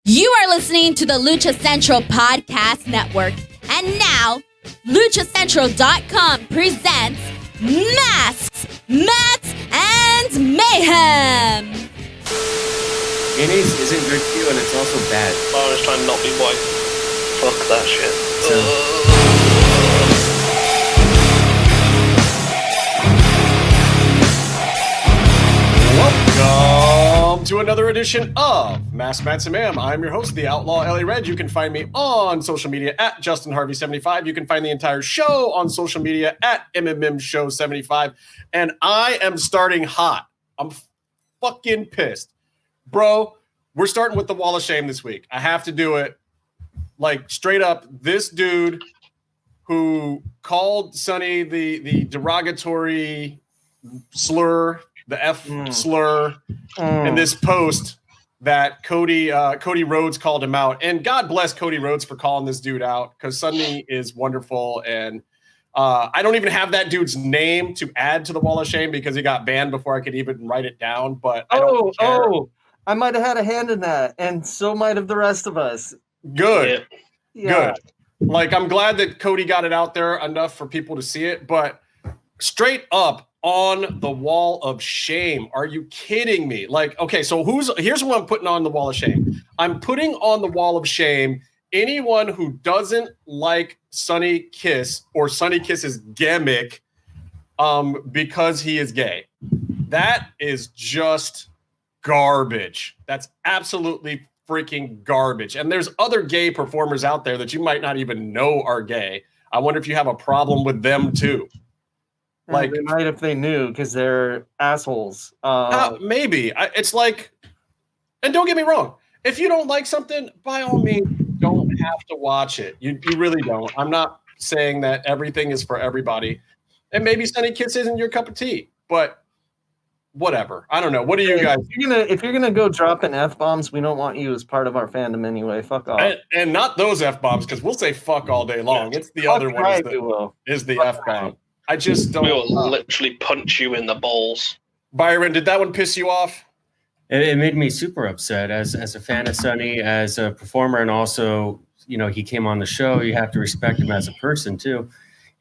You are listening to the Lucha Central Podcast Network. And now, LuchaCentral.com presents Masks, Mats, and Mayhem. Mayonnaise isn't good for you, and it's also bad. I was trying to not be white. Fuck that shit. Welcome to another edition of Masks, Mats, and Mayhem. I'm your host, the Outlaw Ellie Red. You can find me on social media at JustinHarvey75. You can find the entire show on social media at MMMShow75. And I am starting hot. I'm fucking pissed. Bro, we're starting with the Wall of Shame this week. I have to do it. Like, straight up, this dude who called Sonny the derogatory slur, the F slur, in this post that Cody Rhodes called him out. And God bless Cody Rhodes for calling this dude out, because Sonny is wonderful. And I don't even have that dude's name to add to the Wall of Shame because he got banned before I could even write it down. But I don't care. I might have had a hand in that, and so might have the rest of us. Good. Yeah. Good. Like, I'm glad that Cody got it out there enough for people to see it, but straight up on the Wall of Shame. Are you kidding me? Like, okay, so here's what I'm putting on the Wall of Shame. I'm putting on the Wall of Shame anyone who doesn't like Sonny Kiss or Sonny Kiss's gimmick because he is gay. That is just garbage. That's absolutely freaking garbage. And there's other gay performers out there that you might not even know are gay. I wonder if you have a problem with them too. Like, they might if they knew, because they're assholes. Maybe. It's like, and don't get me wrong, if you don't like something, by all means, you don't have to watch it. You really don't. I'm not saying that everything is for everybody. And maybe Sonny Kiss isn't your cup of tea, but whatever. I don't know. What do you guys? If you're gonna go dropping F-bombs, we don't want you as part of our fandom anyway. Fuck off. And not those F-bombs, because we'll say fuck all day long. It's the other one is the F-bomb. I just don't. We will literally punch you in the balls. Byron, did that one piss you off? It made me super upset as a fan of Sonny, as a performer, and also, you know, he came on the show. You have to respect him as a person too.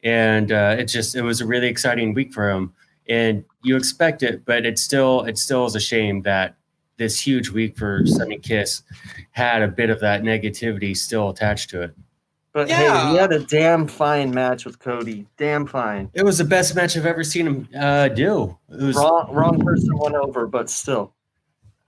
And it was a really exciting week for him. And you expect it, but it still is a shame that this huge week for Sonny Kiss had a bit of that negativity still attached to it. But hey, he had a damn fine match with Cody. Damn fine. It was the best match I've ever seen him do. It was wrong person went over, but still.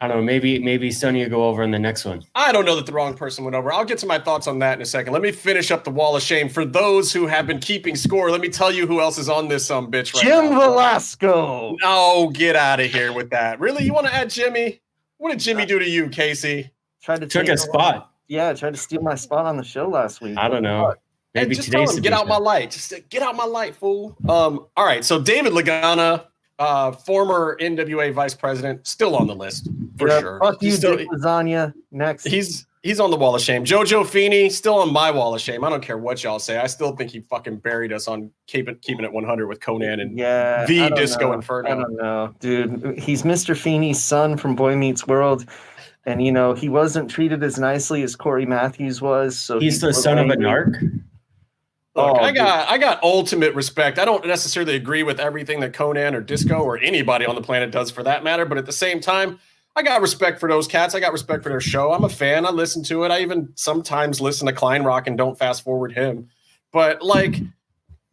I don't know. Maybe Sonny will go over in the next one. I don't know that the wrong person went over. I'll get to my thoughts on that in a second. Let me finish up the Wall of Shame. For those who have been keeping score, let me tell you who else is on this bitch right now. Jim Velasco. Oh, get out of here with that. Really? You want to add Jimmy? What did Jimmy do to you, Casey? Took a spot. Yeah, tried to steal my spot on the show last week. I don't know. Maybe just tell him, get out my light. Just get out my light, fool. All right, so David Lagana, former NWA vice president, still on the list for sure. Fuck you, Dick Lasagna. Next. He's on the Wall of Shame. Jojo Feeney, still on my Wall of Shame. I don't care what y'all say. I still think he fucking buried us on keeping it 100 with Conan and the Disco Inferno. I don't know, dude. He's Mr. Feeney's son from Boy Meets World. And, you know, he wasn't treated as nicely as Corey Matthews was. So he's the son of a narc? Look, I got ultimate respect. I don't necessarily agree with everything that Conan or Disco or anybody on the planet does for that matter. But at the same time, I got respect for those cats. I got respect for their show. I'm a fan. I listen to it. I even sometimes listen to Klein Rock and don't fast forward him. But like,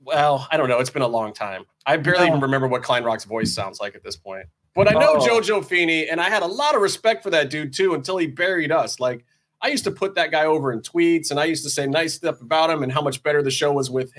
well, I don't know. It's been a long time. I barely even remember what Klein Rock's voice sounds like at this point. But I know Jojo Feeney, and I had a lot of respect for that dude too until he buried us. Like, I used to put that guy over in tweets, and I used to say nice stuff about him and how much better the show was with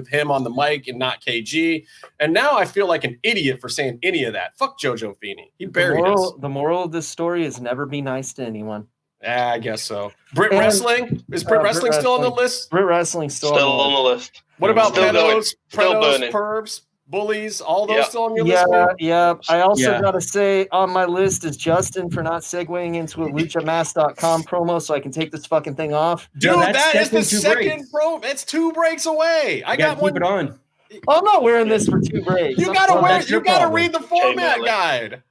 him on the mic and not KG. And now I feel like an idiot for saying any of that. Fuck Jojo Feeney. He buried us. The moral of this story is never be nice to anyone. I guess so. Brit Wrestling? Is Brit Wrestling still on the list? Brit Wrestling still on the list. What about pedos, pervs? Bullies, all those still on your list? Yeah. I also got to say on my list is Justin for not segueing into a luchamask.com promo so I can take this fucking thing off. Dude, that is the second promo. It's 2 breaks away. I got one. Keep it on. I'm not wearing this for 2 breaks. You gotta read the format guide.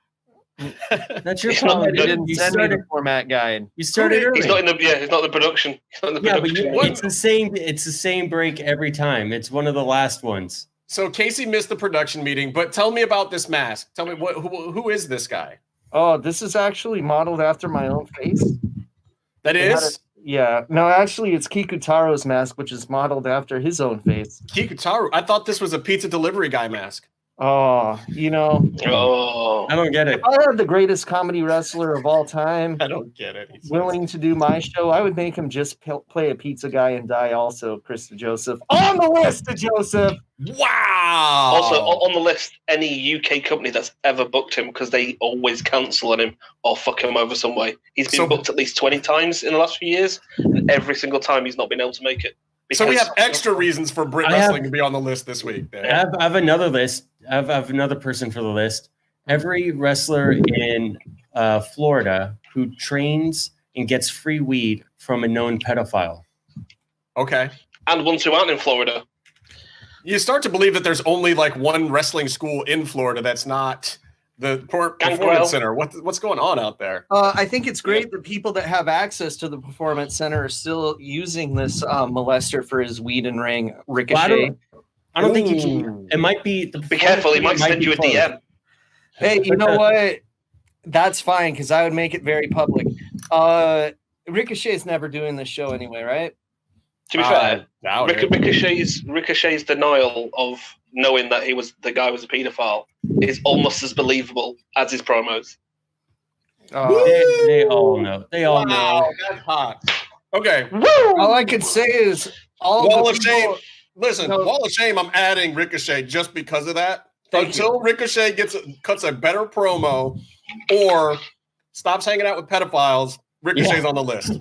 That's your He's not- problem. You didn't You send me the started, format guide. you started early. He's not in the he's not in the production. He's not in the Yeah, but production. it's the same. It's the same break every time. It's one of the last ones. So Casey missed the production meeting, but tell me about this mask. Tell me who is this guy? Oh, this is actually modeled after my own face. That They had is Yeah. No, actually, it's Kikutaro's mask, which is modeled after his own face. Kikutaru. I thought this was a pizza delivery guy mask. Oh, you know, Oh, I don't get it. if I had the greatest comedy wrestler of all time I don't get it. He's willing to do my show, I would make him just play a pizza guy and die also, Chris Joseph. On the list, Joseph! Wow. also on the list, any UK company that's ever booked him, because they always cancel on him or fuck him over some way. He's been booked at least 20 times in the last few years, and every single time he's not been able to make it. So we Because- have extra reasons for Brit Wrestling to be on the list this week. Then. I have another list. I have another person for the list. Every wrestler in Florida who trains and gets free weed from a known pedophile. Okay. and ones who aren't in Florida. You start to believe that there's only like one wrestling school in Florida that's not the Performance Center. What's going on out there? I think it's great that people that have access to the Performance Center are still using this molester for his weed and ring Ricochet. Well, I don't think you can. It might be. Be careful, he might send you a closed. DM. Hey, you know what? That's fine because I would make it very public. Ricochet's never doing this show anyway, right? To be fair, doubt it. Ricochet's denial of knowing that the guy was a paedophile is almost as believable as his promos. They all know. They all know. That's hot. Okay. All I could say is Wall of Shame. Listen, Wall of Shame, I'm adding Ricochet just because of that. Until Ricochet cuts a better promo or stops hanging out with pedophiles, Ricochet's on the list.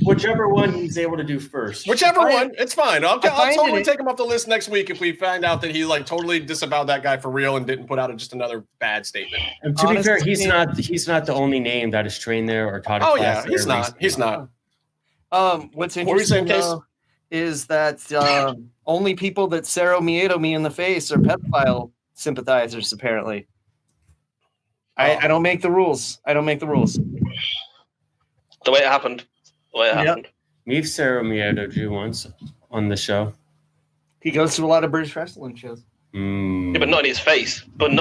Whichever one he's able to do first. Whichever one, it's fine. I'll totally take him off the list next week if we find out that he like totally disavowed that guy for real and didn't put out just another bad statement. And to be fair, he's not the only name that is trained there or taught. Oh yeah, he's not. He's not. What's interesting though, is that only people that Cero Miedo me in the face are pedophile sympathizers. Apparently, I don't make the rules. I don't make the rules. The way it happened. Meef Cero Miedo drew once on the show. He goes to a lot of British wrestling shows. Yeah, but not in his face. But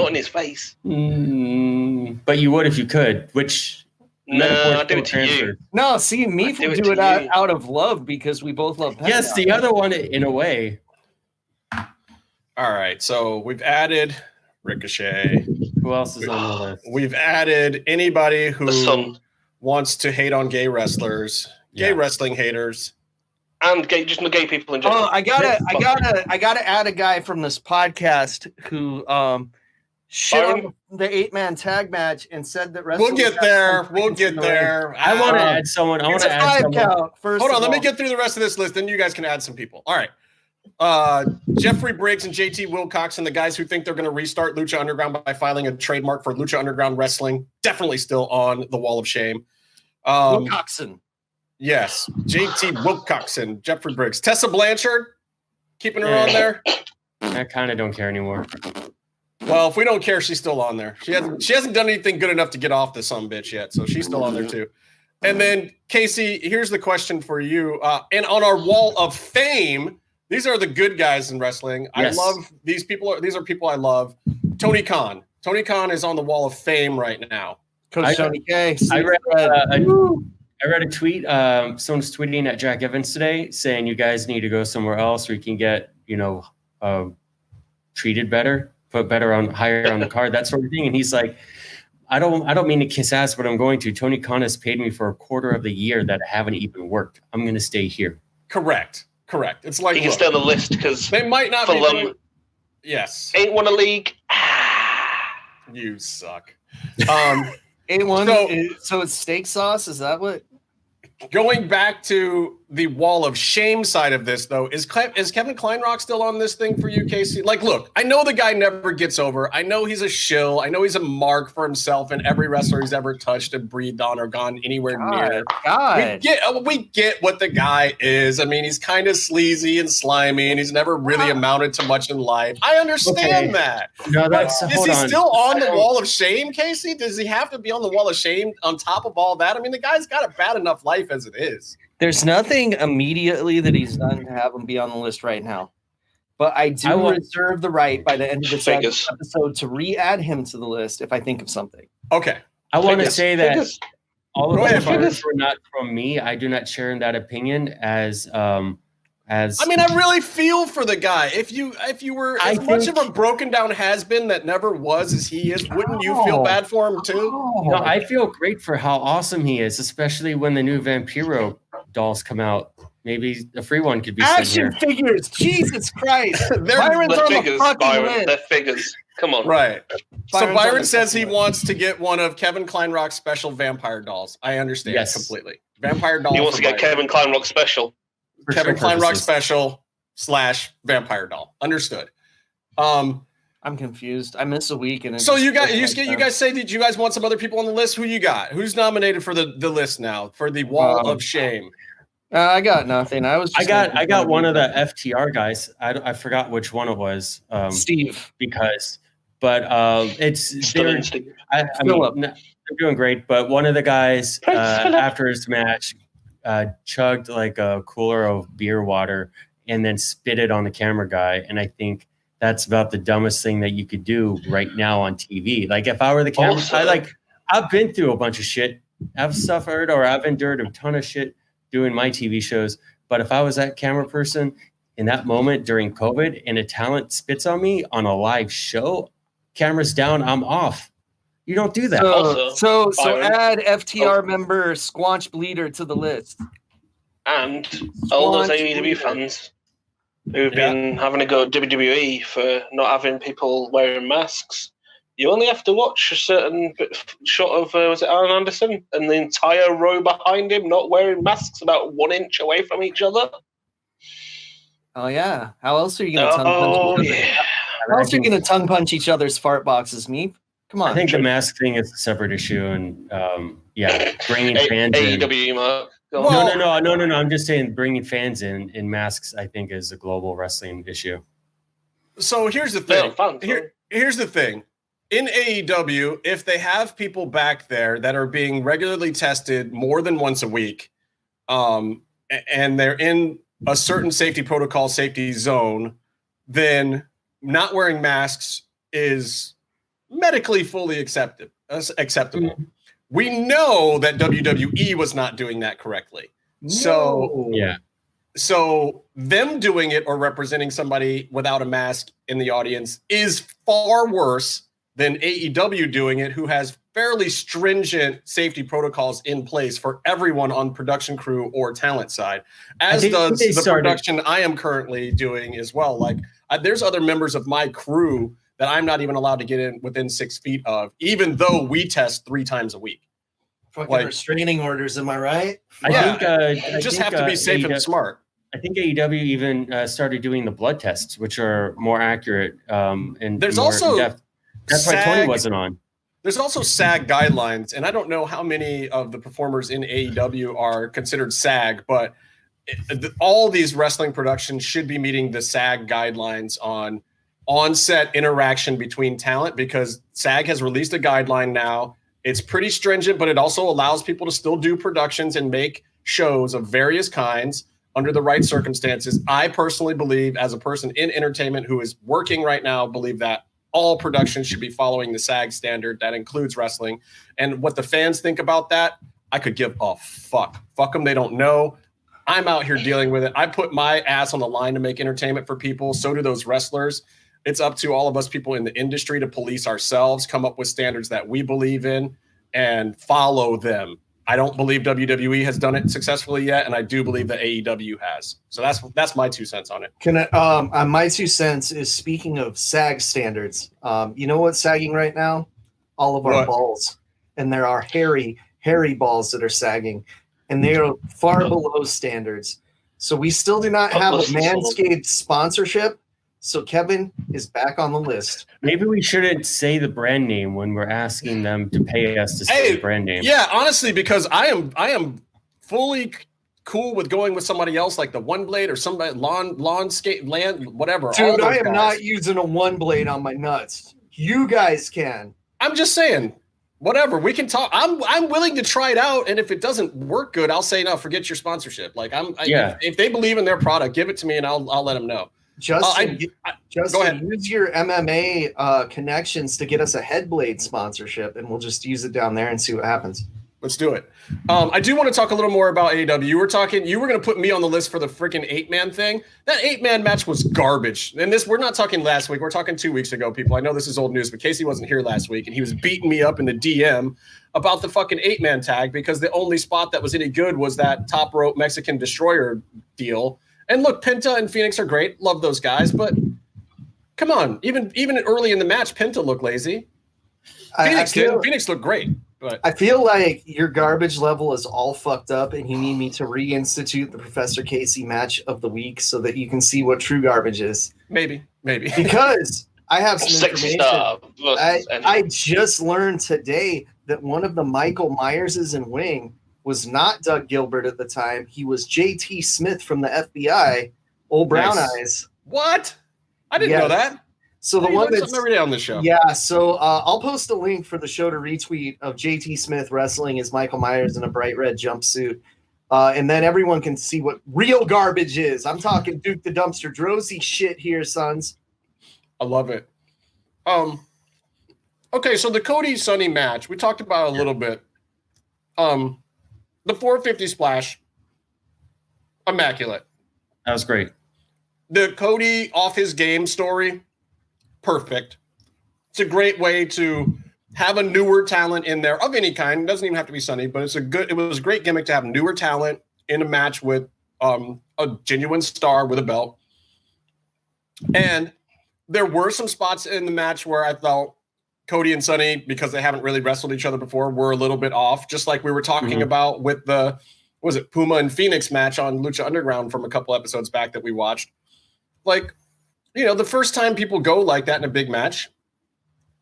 you would if you could, which no, I do it to you. No, see, Meef would do it out of love because we both love Pentagon. Yes, the other one in a way. All right, so we've added Ricochet. Who else is on the list? We've added anybody who wants to hate on gay wrestlers, gay wrestling haters, and just gay people in general. Oh, I gotta add a guy from this podcast who shit on the 8-man tag match and said that wrestling. We'll get there. I want to add someone. I want to add someone. Count, first Hold on, let me get through the rest of this list, then you guys can add some people. All right. Jeffrey Briggs and JT Wilcoxon, the guys who think they're going to restart Lucha Underground by filing a trademark for Lucha Underground Wrestling, definitely still on the Wall of Shame. Wilcoxon. Yes. JT Wilcoxon, Jeffrey Briggs. Tessa Blanchard, keeping her on there. I kind of don't care anymore. Well, if we don't care, she's still on there. She hasn't done anything good enough to get off this sumbitch yet, so she's still on there too. And then, Casey, here's the question for you. And on our Wall of Fame, these are the good guys in wrestling. Yes. I love these people. These are people I love. Tony Khan. Tony Khan is on the Wall of Fame right now. Coach Tony K. I read a tweet. Someone's tweeting at Jack Evans today saying you guys need to go somewhere else where you can get, treated better, put higher on the card, that sort of thing. And he's like, I don't mean to kiss ass, but I'm going to. Tony Khan has paid me for a quarter of the year that I haven't even worked. I'm going to stay here. Correct. It's like he can stay on the list because they might not be doing, yes. Ain't won a league. You suck. A1. So it's steak sauce. Is that what? Going back to the wall of shame side of this, though, is Kevin Kleinrock still on this thing for you, Casey? Like, look, I know the guy never gets over. I know he's a shill. I know he's a mark for himself and every wrestler he's ever touched and breathed on or gone anywhere near. We get what the guy is. I mean, he's kind of sleazy and slimy, and he's never really amounted to much in life. I understand that. No, is he still on the wall of shame, Casey? Does he have to be on the wall of shame on top of all that? I mean, the guy's got a bad enough life as it is. There's nothing immediately that he's done to have him be on the list right now. But I do reserve the right by the end of this episode to re-add him to the list if I think of something. Okay. I want to say that all of the figures were not from me. I do not share in that opinion as I mean, I really feel for the guy. If you were as much of a broken down has-been that never was as he is, wouldn't you feel bad for him too? No, I feel great for how awesome he is, especially when the new Vampiro dolls come out. Maybe a free one could be action figures. Jesus Christ. Byron's on the fucking list. They're figures. Come on. Right. So Byron says he wants to get one of Kevin Kleinrock's special vampire dolls. I understand completely. Vampire doll. He wants to get Kevin Kleinrock special. Kevin Kleinrock special / vampire doll. Understood. I'm confused. I miss a week, and so you guys say, did you guys want some other people on the list? Who you got? Who's nominated for the list now for the wall of shame? I got nothing. I got one of the FTR guys. I forgot which one it was. Steve. They're doing great. But one of the guys after his match chugged like a cooler of beer water and then spit it on the camera guy. And I think that's about the dumbest thing that you could do right now on TV. Like if I were the camera, I've been through a bunch of shit. I've suffered or I've endured a ton of shit doing my TV shows. But if I was that camera person in that moment during COVID and a talent spits on me on a live show, cameras down, I'm off. You don't do that. So add FTR member Squanch Bleeder to the list. And all those AEW fans who've been having a go at WWE for not having people wearing masks. You only have to watch a certain shot of, was it Alan Anderson? And the entire row behind him not wearing masks about 1 inch away from each other. Oh, yeah. How else are you going to tongue punch each other? How else are you going to tongue punch each other's fart boxes, Meef? Come on. I think the mask thing is a separate issue. And, bringing fans in. AEW, Mark. No. I'm just saying bringing fans in masks, I think, is a global wrestling issue. So here's the thing. Here's the thing. In AEW, if they have people back there that are being regularly tested more than once a week, and they're in a certain safety protocol, safety zone, then not wearing masks is medically fully acceptable. Mm-hmm. We know that WWE was not doing that correctly. So them doing it or representing somebody without a mask in the audience is far worse than AEW doing it, who has fairly stringent safety protocols in place for everyone on production crew or talent side, as does the production I am currently doing as well. Like there's other members of my crew that I'm not even allowed to get in within 6 feet of, even though we test 3 times a week. Fucking restraining orders, am I right? I just have to be safe and smart. I think AEW even started doing the blood tests, which are more accurate. And there's also that's why Tony wasn't on. There's also SAG guidelines, and I don't know how many of the performers in AEW are considered SAG, but all these wrestling productions should be meeting the SAG guidelines on on-set interaction between talent, because SAG has released a guideline now. It's pretty stringent, but it also allows people to still do productions and make shows of various kinds under the right circumstances. I personally believe, as a person in entertainment who is working right now, believe that all productions should be following the SAG standard. That includes wrestling. And what the fans think about that, I could give a fuck. Fuck them. They don't know. I'm out here dealing with it. I put my ass on the line to make entertainment for people. So do those wrestlers. It's up to all of us people in the industry to police ourselves, come up with standards that we believe in, and follow them. I don't believe WWE has done it successfully yet, and I do believe that AEW has. So that's my 2 cents on it. My 2 cents is, speaking of SAG standards. You know what's sagging right now? All of our balls, and there are hairy balls that are sagging. and they are far below standards. So we still do not have a Manscaped sponsorship. So Kevin is back on the list. Maybe we shouldn't say the brand name when we're asking them to pay us to say the brand name. Yeah, honestly, because I am fully cool with going with somebody else like the One Blade or somebody Lawnscape Land, whatever. Dude, I am not using a One Blade on my nuts. You guys can. I'm just saying, whatever. We can talk. I'm willing to try it out, and if it doesn't work good, I'll say no. Forget your sponsorship. Like if they believe in their product, give it to me, and I'll let them know. Justin, go ahead. Use your MMA connections to get us a Headblade sponsorship, and we'll just use it down there and see what happens. Let's do it. I do want to talk a little more about AEW. You were going to put me on the list for the freaking 8-man thing. That 8-man match was garbage. And we're not talking last week. We're talking 2 weeks ago, people. I know this is old news, but Casey wasn't here last week, and he was beating me up in the DM about the fucking 8-man tag because the only spot that was any good was that top rope Mexican destroyer deal. And look, Penta and Phoenix are great. Love those guys, but come on. Even early in the match, Penta looked lazy. Phoenix looked great. But I feel like your garbage level is all fucked up, and you need me to reinstitute the Professor Casey match of the week so that you can see what true garbage is. Maybe. Because I have some information. I I just learned today that one of the Michael Myerses in Wing was not Doug Gilbert at the time. He was J.T. Smith from the FBI, Old Brown Eyes. What? I didn't know that. So the one that's every day on the show. Yeah, so I'll post a link for the show to retweet of JT Smith wrestling as Michael Myers in a bright red jumpsuit. And then everyone can see what real garbage is. I'm talking Duke the Dumpster Drozy shit here, sons. I love it. Okay, so the Cody Sonny match, we talked about a little bit. The 450 splash, immaculate. That was great. The Cody off his game story, perfect. It's a great way to have a newer talent in there of any kind. It doesn't even have to be Sonny, but it was a great gimmick to have newer talent in a match with a genuine star with a belt. And there were some spots in the match where I felt Cody and Sonny, because they haven't really wrestled each other before, were a little bit off, just like we were talking about with the, Puma and Phoenix match on Lucha Underground from a couple episodes back that we watched. Like, the first time people go like that in a big match,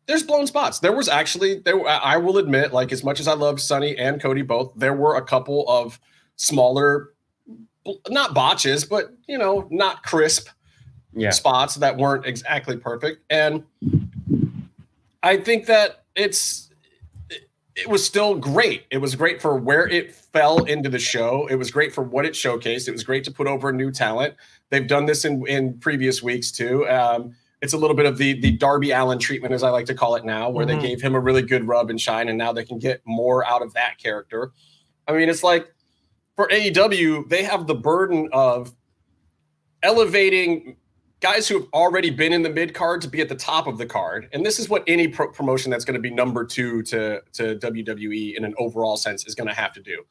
there's blown spots. There was actually, I will admit, like, as much as I love Sonny and Cody both, there were a couple of smaller, not botches, but, not crisp spots that weren't exactly perfect. And I think that it was still great. It was great for where it fell into the show. It was great for what it showcased. It was great to put over a new talent. They've done this in previous weeks too. It's a little bit of the Darby Allin treatment, as I like to call it now, where they gave him a really good rub and shine, and now they can get more out of that character. I mean, it's like for AEW, they have the burden of elevating guys who have already been in the mid card to be at the top of the card. And this is what any promotion that's going to be number 2 to WWE in an overall sense is going to have to do.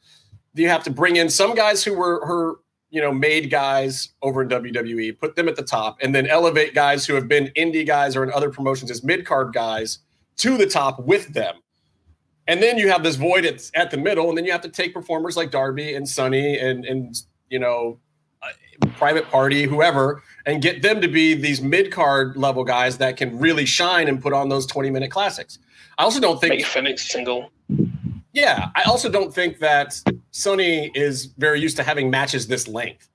You have to bring in some guys who were made guys over in WWE, put them at the top, and then elevate guys who have been indie guys or in other promotions as mid card guys to the top with them. And then you have this void at the middle, and then you have to take performers like Darby and Sonny and Private Party, whoever, and get them to be these mid-card level guys that can really shine and put on those 20-minute classics. I also don't think... Make Phoenix single. Yeah, I also don't think that Sonny is very used to having matches this length.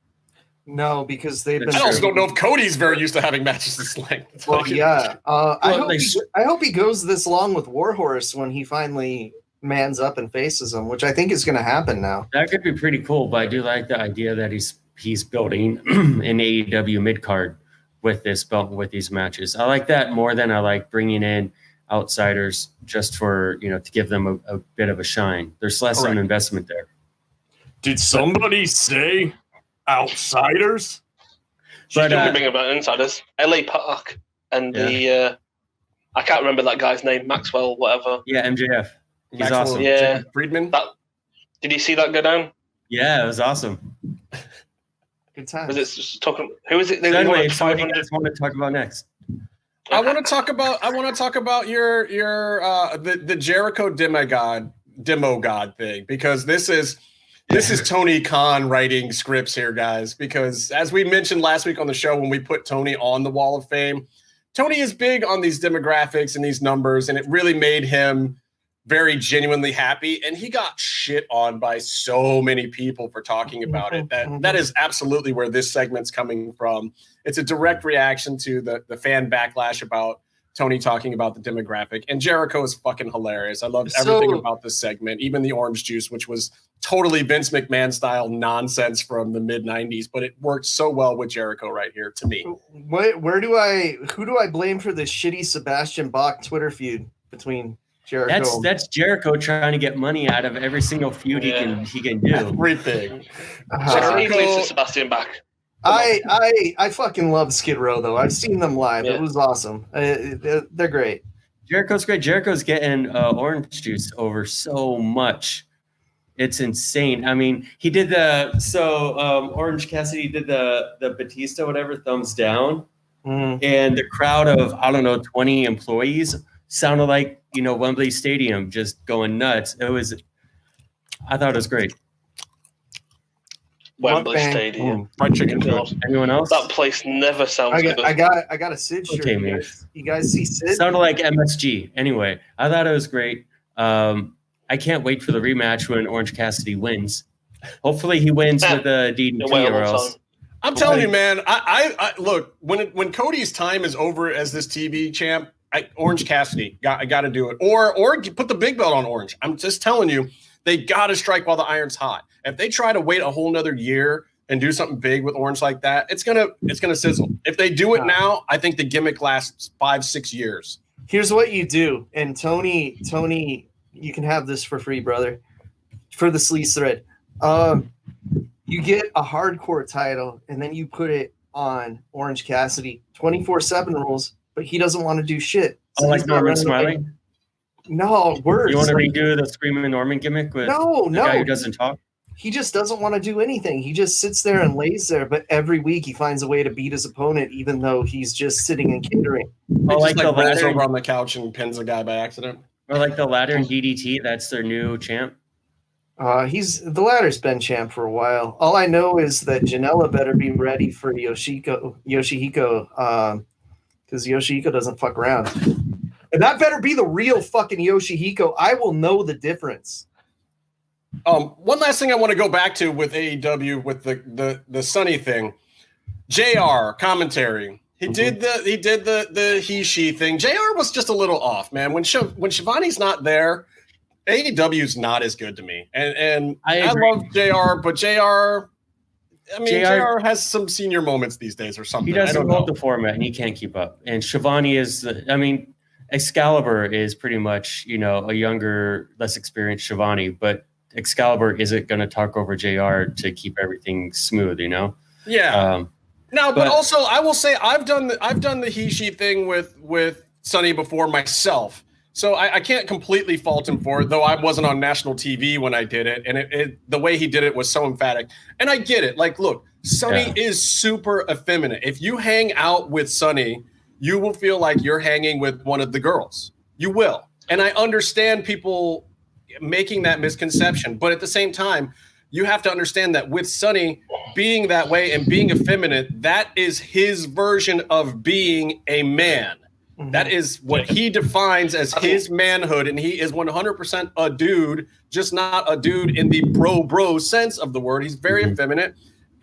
No, because they've been... I also don't know if Cody's very used to having matches this length. Well, yeah. I hope he goes this long with Warhorse when he finally mans up and faces him, which I think is going to happen now. That could be pretty cool, but I do like the idea that he's building an AEW mid-card with this belt, with these matches. I like that more than I like bringing in outsiders just for, to give them a bit of a shine. There's less of an investment there. Did somebody say outsiders? But bring about insiders. LA Park and the I can't remember that guy's name, Maxwell, whatever. Yeah, MJF. He's Maxwell, awesome. Yeah, Friedman. Did you see that go down? Yeah, it was awesome. Good time. Was it just talking? Who is it? So anyway, so what do you guys want to talk about next? I want to talk about your the Jericho demo god thing, because this is This is Tony Khan writing scripts here, guys, because as we mentioned last week on the show, when we put Tony on the Wall of Fame, Tony is big on these demographics and these numbers, and it really made him very genuinely happy. And he got shit on by so many people for talking about it. That is absolutely where this segment's coming from. It's a direct reaction to the fan backlash about Tony talking about the demographic. And Jericho is fucking hilarious. I loved everything about this segment, even the orange juice, which was totally Vince McMahon style nonsense from the mid 90s, but it worked so well with Jericho right here to me. Who do I blame for this shitty Sebastian Bach Twitter feud between Jericho? That's Jericho trying to get money out of every single feud he can do. Everything. Jericho, Sebastian Bach. I fucking love Skid Row though. I've seen them live. Yeah. It was awesome. They're great. Jericho's great. Jericho's getting orange juice over so much. It's insane. I mean, he did Orange Cassidy did the Batista whatever thumbs down, and the crowd of 20 employees sounded like Wembley Stadium just going nuts. I thought it was great. Wembley Stadium. Fried chicken. Anyone else? That place never sounds good. I got a Sid shirt. Okay, you guys see Sid? Sounded like MSG. Anyway, I thought it was great. I can't wait for the rematch when Orange Cassidy wins. Hopefully he wins with a DDT or else. I'm telling you, man. I look, when Cody's time is over as this TV champ, Orange Cassidy, I got to do it. Or put the big belt on Orange. I'm just telling you, they got to strike while the iron's hot. If they try to wait a whole nother year and do something big with Orange like that, it's gonna sizzle. If they do it now, I think the gimmick lasts 5-6 years. Here's what you do, and Tony, you can have this for free, brother, for the sleaze thread. You get a hardcore title, and then you put it on Orange Cassidy. 24/7 rules, but he doesn't want to do shit. So like Norman Smiley? No, worse. You want to redo the Screaming Norman gimmick with the guy who doesn't talk? He just doesn't want to do anything. He just sits there and lays there, but every week he finds a way to beat his opponent, even though he's just sitting and catering. Like the ladder over on the couch and pins a guy by accident. Or like the ladder and DDT, that's their new champ. The ladder's been champ for a while. All I know is that Janela better be ready for Yoshihiko, because Yoshihiko doesn't fuck around. And that better be the real fucking Yoshihiko. I will know the difference. One last thing I want to go back to with AEW with the Sonny thing. JR commentary. He did the he-she thing. JR was just a little off, man. When Shivani's not there, AEW's not as good to me. And I love JR, but JR has some senior moments these days or something. He doesn't hold the format and he can't keep up. And Shivani Excalibur is pretty much, a younger, less experienced Shivani, but Excalibur isn't going to talk over JR to keep everything smooth, Yeah. But also I will say I've done the he-she thing with Sonny before myself. So I can't completely fault him for it, though I wasn't on national TV when I did it. And the way he did it was so emphatic. And I get it. Like, look, Sonny is super effeminate. If you hang out with Sonny, you will feel like you're hanging with one of the girls. You will. And I understand people making that misconception. But at the same time, you have to understand that with Sonny being that way and being effeminate, that is his version of being a man. Mm-hmm. That is what he defines as his manhood. And he is 100% a dude, just not a dude in the bro sense of the word. He's very effeminate.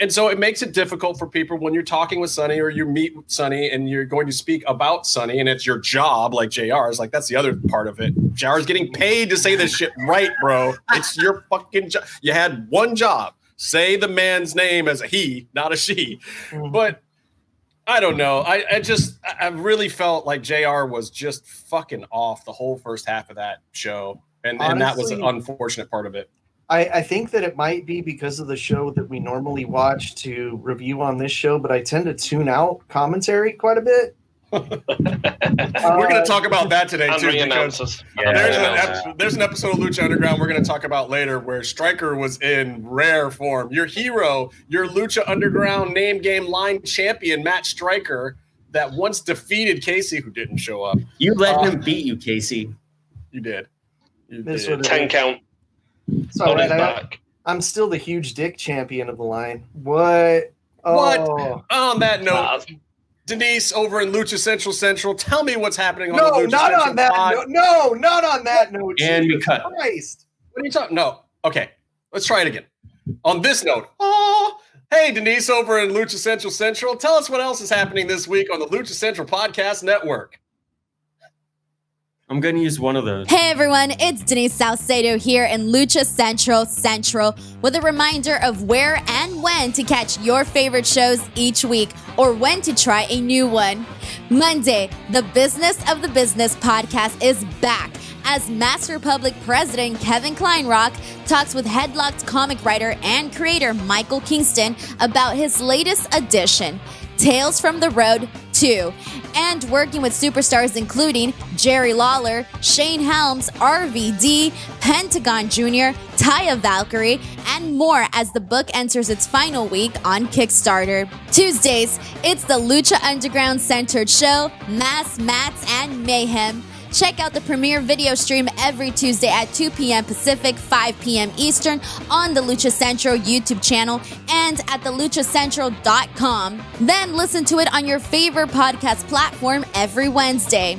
And so it makes it difficult for people when you're talking with Sonny or you meet Sonny and you're going to speak about Sonny and it's your job, like JR's. Like, that's the other part of it. JR's getting paid to say this shit right, bro. It's your fucking job. You had one job. Say the man's name as a he, not a she. But I don't know. I really felt like JR was just fucking off the whole first half of that show. And that was an unfortunate part of it. I think that it might be because of the show that we normally watch to review on this show, but I tend to tune out commentary quite a bit. We're going to talk about that today, too. Because there's an episode of Lucha Underground we're going to talk about later where Stryker was in rare form. Your hero, your Lucha Underground name game line champion, Matt Stryker, that once defeated Casey, who didn't show up. You let him beat you, Casey. You did. 10 count. So I'm still the huge dick champion of the line. What? What? Oh. On that note, Denise over in Lucha Central. Tell me what's happening on No, the Lucha not Central on that pod. note. No, not on that note. And we Jesus cut. Christ. What are you talking? No. Okay. Let's try it again. On this note, hey, Denise over in Lucha Central. Tell us what else is happening this week on the Lucha Central Podcast Network. I'm going to use one of those. Hey everyone, it's Denise Salcedo here in Lucha Central with a reminder of where and when to catch your favorite shows each week or when to try a new one. Monday, the Business of the Business podcast is back as Mass Republic President Kevin Kleinrock talks with Headlocked comic writer and creator Michael Kingston about his latest edition, Tales from the Road 2, and working with superstars including Jerry Lawler, Shane Helms, RVD, Pentagon Jr., Taya Valkyrie, and more as the book enters its final week on Kickstarter. Tuesdays, it's the Lucha Underground centered show, Mass, Mats, and Mayhem. Check out the premiere video stream every Tuesday at 2 p.m. Pacific, 5 p.m. Eastern on the Lucha Central YouTube channel and at theluchacentral.com. Then listen to it on your favorite podcast platform every Wednesday.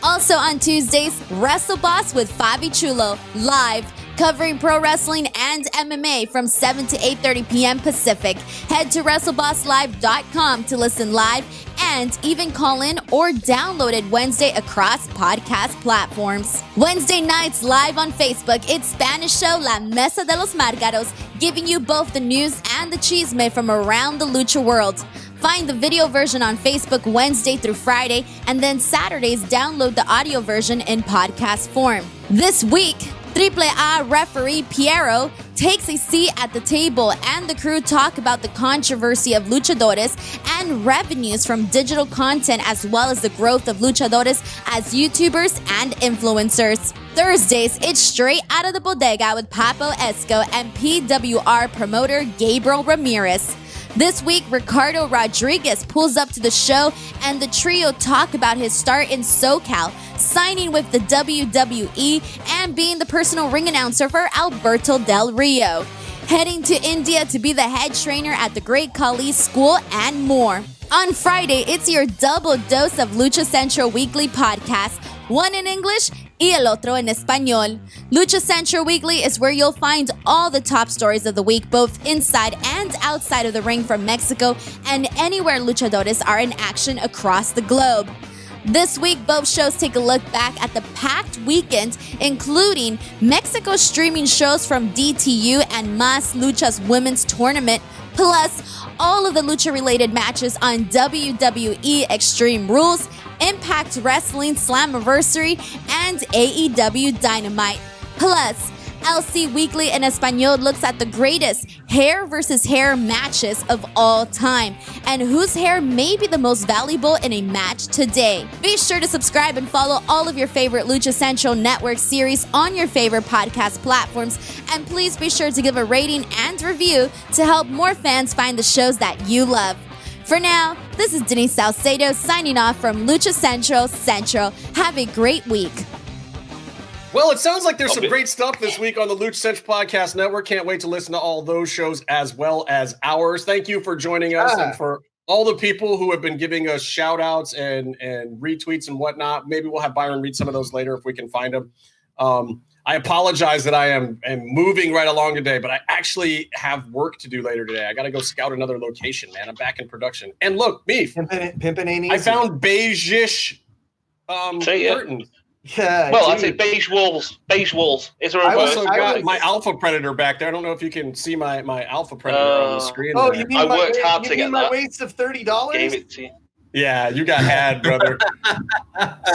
Also on Tuesdays, WrestleBoss with Fabi Chulo, live, covering pro wrestling and MMA from 7 to 8:30 p.m. Pacific. Head to WrestleBossLive.com to listen live and even call in or download it Wednesday across podcast platforms. Wednesday nights live on Facebook, it's Spanish show La Mesa de los Márgaros, giving you both the news and the chisme from around the lucha world. Find the video version on Facebook Wednesday through Friday, and then Saturdays download the audio version in podcast form. This week, AAA referee Piero takes a seat at the table and the crew talk about the controversy of luchadores and revenues from digital content as well as the growth of luchadores as YouTubers and influencers. Thursdays, it's straight out of the bodega with Papo Esco and PWR promoter Gabriel Ramirez. This week, Ricardo Rodriguez pulls up to the show and the trio talk about his start in SoCal, signing with the WWE, and being the personal ring announcer for Alberto Del Rio, heading to India to be the head trainer at the Great Khali School, and more. On Friday, it's your double dose of Lucha Central Weekly podcast, one in English y el otro en español. Lucha Central Weekly is where you'll find all the top stories of the week, both inside and outside of the ring from Mexico and anywhere luchadores are in action across the globe. This week, both shows take a look back at the packed weekend, including Mexico streaming shows from DTU and Más Lucha's women's tournament, plus all of the lucha-related matches on WWE Extreme Rules, Impact Wrestling Slammiversary, and AEW Dynamite. Plus, LC Weekly in Espanol looks at the greatest hair versus hair matches of all time and whose hair may be the most valuable in a match today. Be sure to subscribe and follow all of your favorite Lucha Central Network series on your favorite podcast platforms, and please be sure to give a rating and review to help more fans find the shows that you love. For now, this is Denise Salcedo signing off from Lucha Central. Have a great week. Well, it sounds like there's some great stuff this week on the Lucha Central Podcast Network. Can't wait to listen to all those shows as well as ours. Thank you for joining us and for all the people who have been giving us shout outs and retweets and whatnot. Maybe we'll have Byron read some of those later if we can find them. I apologize that I am moving right along today, but I actually have work to do later today. I got to go scout another location, man. I'm back in production. And look, Meef, Pimpin' ain't easy. I found beige-ish curtains. Yeah. Well, I'd say beige walls. Beige walls. Is there a I word? also got my Alpha Predator back there. I don't know if you can see my Alpha Predator on the screen. Oh, there. you mean I worked hard to get my that. waste of $30? Gave it to you. Yeah, you got had, brother.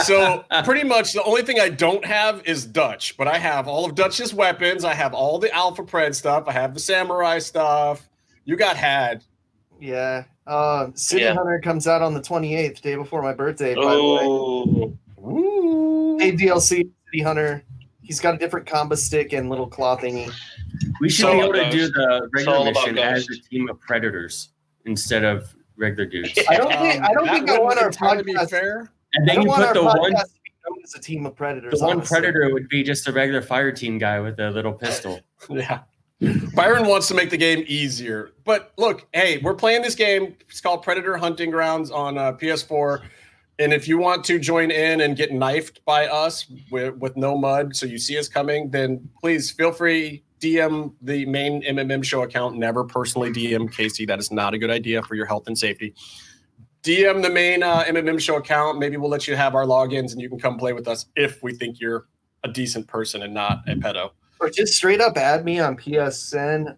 So pretty much the only thing I don't have is Dutch, but I have all of Dutch's weapons. I have all the Alpha Pred stuff. I have the Samurai stuff. You got had. Yeah. City Hunter comes out on the 28th, day before my birthday, by the way. Ooh. Hey, DLC City Hunter. He's got a different combo stick and little claw thingy. We should So be able to Ghost. do the It's regular all about mission as Ghost. a team of predators instead of regular dudes. I don't think I want our to be podcast. fair. And I then don't you want put our the podcast one to be known as a team of predators. the one honestly. predator would be just a regular fire team guy with a little pistol. Yeah. Byron wants to make the game easier. But look, hey, we're playing this game. It's called Predator Hunting Grounds on PS4. And if you want to join in and get knifed by us with no mud, so you see us coming, then please feel free. DM the main MMM show account. Never personally DM Casey. That is not a good idea for your health and safety. DM the main MMM show account. Maybe we'll let you have our logins and you can come play with us if we think you're a decent person and not a pedo. Or just straight up add me on PSN.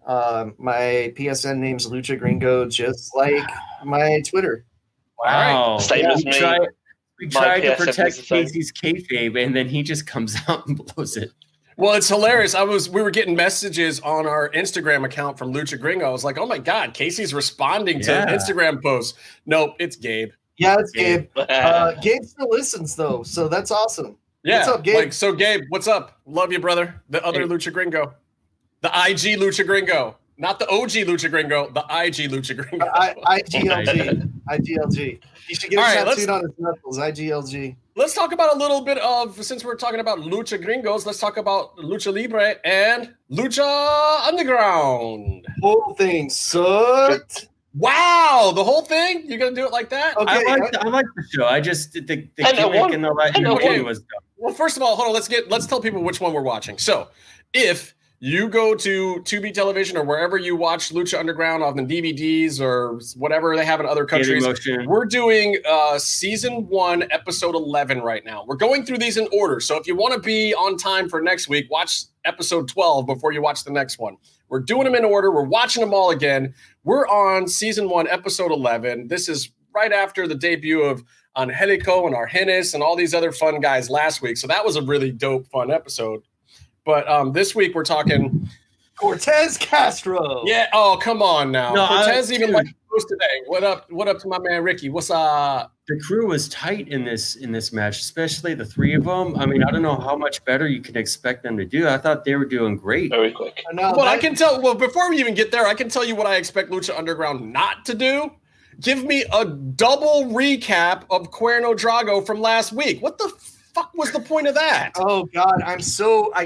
My PSN name's Lucha Gringo, just like my Twitter. Wow. Same as me. We tried to PSN protect is the same. Casey's kayfabe, and then he just comes out and blows it. Well, it's hilarious. We were getting messages on our Instagram account from Lucha Gringo. I was like, oh my God, Casey's responding to Instagram posts. Nope, it's Gabe. Yeah, it's Gabe. Gabe still listens though, so that's awesome. Yeah. What's up, Gabe? So Gabe, what's up? Love you, brother. The other Lucha Gringo. The IG Lucha Gringo. Not the OG Lucha Gringo, the IG Lucha Gringo. IGLG. You should get a tattooed on his knuckles, IGLG. Let's talk about a little bit of, since we're talking about Lucha Gringos, let's talk about Lucha Libre and Lucha Underground. Whole thing sucked. Wow, the whole thing? You're going to do it like that? Okay, I like the show. I just, the gimmick and the right was dumb. Well, first of all, hold on. Let's tell people which one we're watching. So if you go to Tubi Television or wherever you watch Lucha Underground on the DVDs or whatever they have in other countries, we're doing season 1, episode 11 right now. We're going through these in order. So if you want to be on time for next week, watch episode 12 before you watch the next one. We're doing them in order. We're watching them all again. We're on season 1, episode 11. This is right after the debut of Angelico and Argenis and all these other fun guys last week. So that was a really dope, fun episode. But this week we're talking Cortez Castro. Yeah. Oh, come on now. No, Cortez even like post today. What up to my man Ricky? What's up? The crew was tight in this match, especially the three of them. I mean, I don't know how much better you can expect them to do. I thought they were doing great. Very quick. I can tell. Well, before we even get there, I can tell you what I expect Lucha Underground not to do. Give me a double recap of Cuerno Drago from last week. What the fuck was the point of that? Oh God, I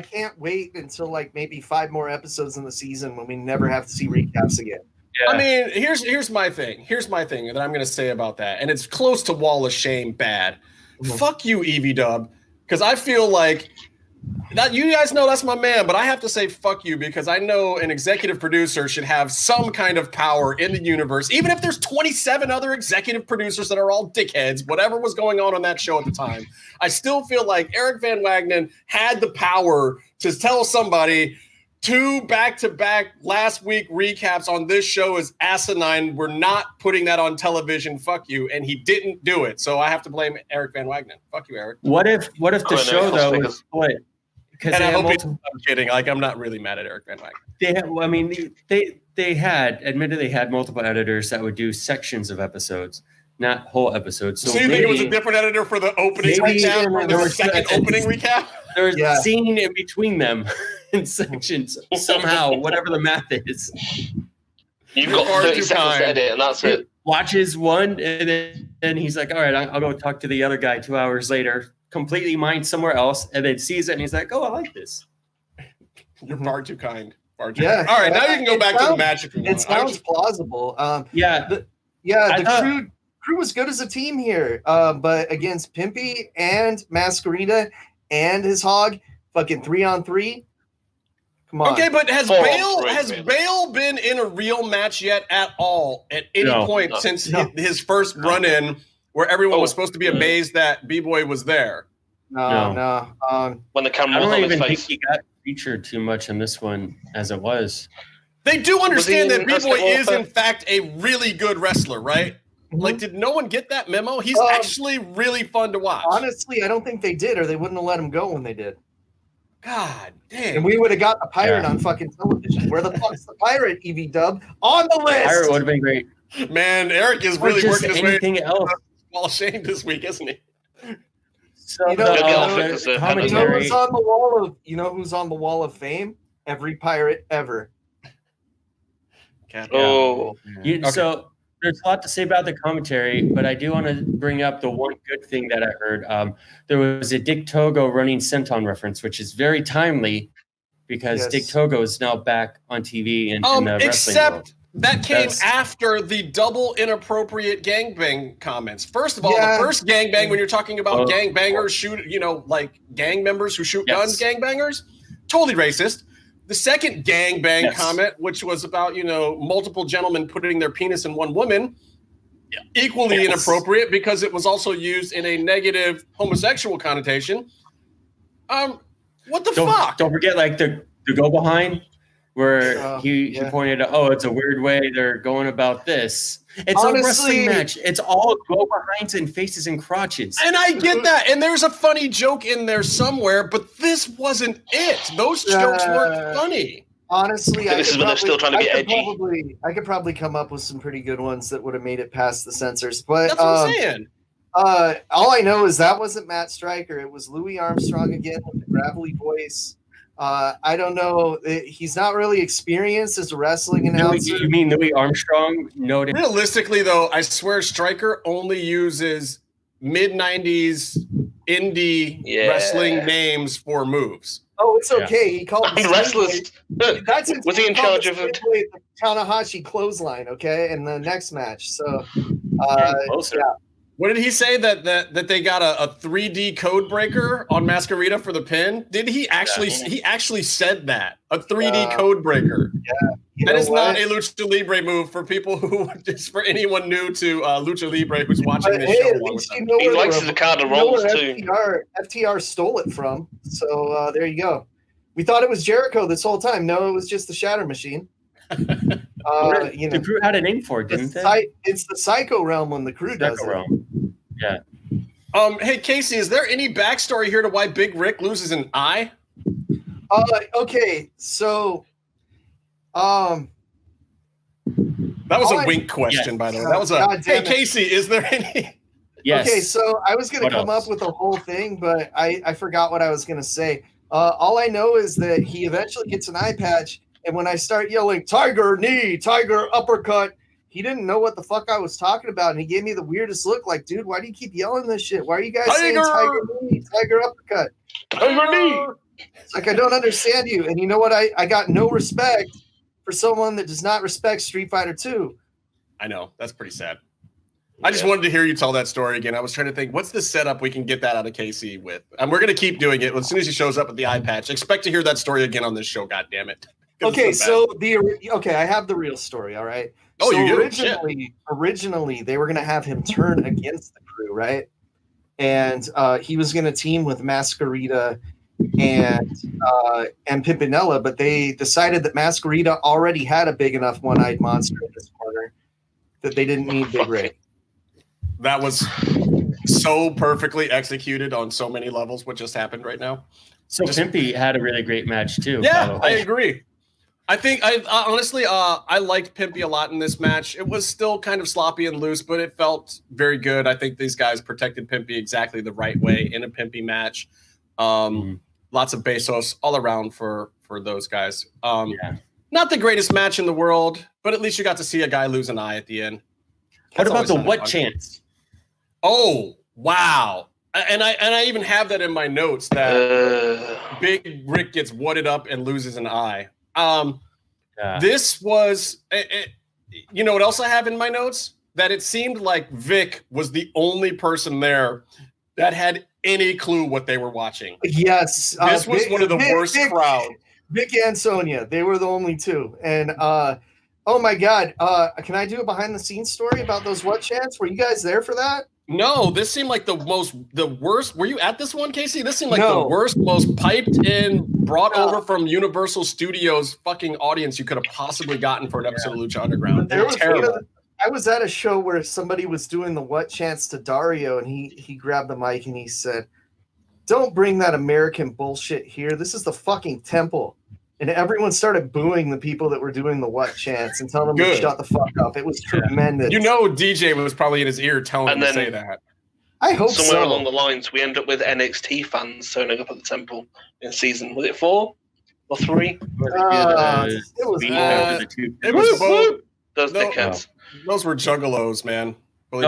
can't wait until like maybe 5 more episodes in the season when we never have to see recaps again. Yeah. I mean, here's my thing. Here's my thing that I'm going to say about that, and it's close to wall of shame bad. Mm-hmm. Fuck you, Evie Dub, because I feel like that you guys know that's my man, but I have to say fuck you because I know an executive producer should have some kind of power in the universe, even if there's 27 other executive producers that are all dickheads, whatever was going on that show at the time. I still feel like Eric Van Wagenen had the power to tell somebody 2 back-to-back last week recaps on this show is asinine. We're not putting that on television. Fuck you. And he didn't do it. So I have to blame Eric Van Wagenen. Fuck you, Eric. What if the show though was split? And I hope I'm kidding. Like, I'm not really mad at Eric Van Wagenen. They had multiple editors that would do sections of episodes, not whole episodes. So you think it was a different editor for the opening recap or the second opening recap? There was a scene in between them in sections somehow, whatever the math is. You've got 30 seconds to edit, and that's it. Watches one, and then he's like, all right, I'll go talk to the other guy 2 hours later. Completely mind somewhere else, and then sees it, and he's like, "Oh, I like this." You're far too kind. All right, now you can go back to the match if you want. It sounds plausible. The crew was good as a team here, but against Pimpy and Masquerita and his hog, fucking 3-on-3. Come on. Okay, but has Bale been in a real match yet at all at any point since his first run-in? Where everyone was supposed to be amazed that B-Boy was there. No. When the camera was on his face. I don't even think he got featured too much in this one as it was. They do understand that B-Boy is, in fact, a really good wrestler, right? Mm-hmm. Like, did no one get that memo? He's actually really fun to watch. Honestly, I don't think they did, or they wouldn't have let him go when they did. God damn. And we would have got the pirate on fucking television. Where the fuck's the pirate, Evie Dub? On the list! Pirate would have been great. Man, Eric is really working his way. Anything else? Wall of shame this week, isn't he? So who's on the wall of who's on the wall of fame? Every pirate ever. So there's a lot to say about the commentary, but I do want to bring up the one good thing that I heard. There was a Dick Togo running senton reference, which is very timely because Dick Togo is now back on TV in the wrestling except world. That came after the double inappropriate gangbang comments. First of all, the first gangbang, when you're talking about gangbangers, like gang members who shoot guns, gangbangers, totally racist. The second gangbang comment, which was about, multiple gentlemen putting their penis in one woman, equally inappropriate because it was also used in a negative homosexual connotation. What the fuck? Don't forget, like, the go behind, where he pointed out, it's a weird way they're going about this. It's a wrestling match. It's all go behinds and faces and crotches. And I get that. And there's a funny joke in there somewhere, but this wasn't it. Those jokes weren't funny. Honestly, this is when they're still trying to be edgy. I could probably come up with some pretty good ones that would have made it past the censors. But that's what I'm saying. All I know is that wasn't Matt Stryker. It was Louis Armstrong again with the gravelly voice. I don't know. He's not really experienced as a wrestling announcer. You mean Louis Armstrong? Realistically, though, I swear Stryker only uses mid-90s indie wrestling names for moves. Oh, it's okay. He called the wrestlers. Was he in charge of it? The Tanahashi clothesline, okay, in the next match. So, What did he say that they got a 3D code breaker on Masquerita for the pin? Did he actually? He actually said that, a 3D code breaker. Yeah, that is not a Lucha Libre move for people who just for anyone new to Lucha Libre who's watching this show. He likes the card of rolls too. FTR stole it from. So there you go. We thought it was Jericho this whole time. No, it was just the Shatter Machine. The crew had a name for it, didn't they? It's the Psycho Realm when the crew does it. Yeah. Hey Casey, is there any backstory here to why Big Rick loses an eye? Okay, so that was a wink question, by the way. That was hey Casey, is there any? Yes. Okay, so I was gonna come up with a whole thing, but I forgot what I was gonna say. All I know is that he eventually gets an eye patch. And when I start yelling, Tiger knee, Tiger uppercut, he didn't know what the fuck I was talking about. And he gave me the weirdest look like, dude, why do you keep yelling this shit? Why are you guys saying Tiger knee, Tiger uppercut? Tiger knee. It's like, I don't understand you. And you know what? I got no respect for someone that does not respect Street Fighter 2. I know. That's pretty sad. I just wanted to hear you tell that story again. I was trying to think, what's the setup we can get that out of Casey with? And we're going to keep doing it. As soon as he shows up with the eye patch, expect to hear that story again on this show, goddammit. Okay, so I have the real story, all right? Oh, so you do? Originally, they were going to have him turn against the crew, right? And he was going to team with Masquerita and Pimpinella, but they decided that Masquerita already had a big enough one-eyed monster in this corner that they didn't need Big Ray. That was so perfectly executed on so many levels, what just happened right now. So Pimpy had a really great match, too. Yeah, I agree. I think honestly, I liked Pimpy a lot in this match. It was still kind of sloppy and loose, but it felt very good. I think these guys protected Pimpy exactly the right way in a Pimpy match. Lots of besos all around for those guys. Not the greatest match in the world, but at least you got to see a guy lose an eye at the end. What about the what chance? Oh, wow. And I even have that in my notes that Big Rick gets whatted up and loses an eye. This was, you know what else I have in my notes? That it seemed like Vic was the only person there that had any clue what they were watching. Yes. This was one of the worst crowds. Vic and Sonya, they were the only two. And oh my God, can I do a behind the scenes story about those what chants? Were you guys there for that? No, this seemed like the worst. Were you at this one, Casey? This seemed like the worst, most piped in, brought over from Universal Studios fucking audience you could have possibly gotten for an episode of Lucha Underground. They were terrible. I was at a show where somebody was doing the what chants to Dario, and he grabbed the mic and he said, "Don't bring that American bullshit here. This is the fucking temple." And everyone started booing the people that were doing the what chants and telling them to shut the fuck up. It was tremendous. You know, DJ was probably in his ear telling him to say that. I hope somewhere along the lines, we end up with NXT fans turning up at the temple in season. Was it 4 or 3? It was both. Those dickheads. Those were juggalos, man. The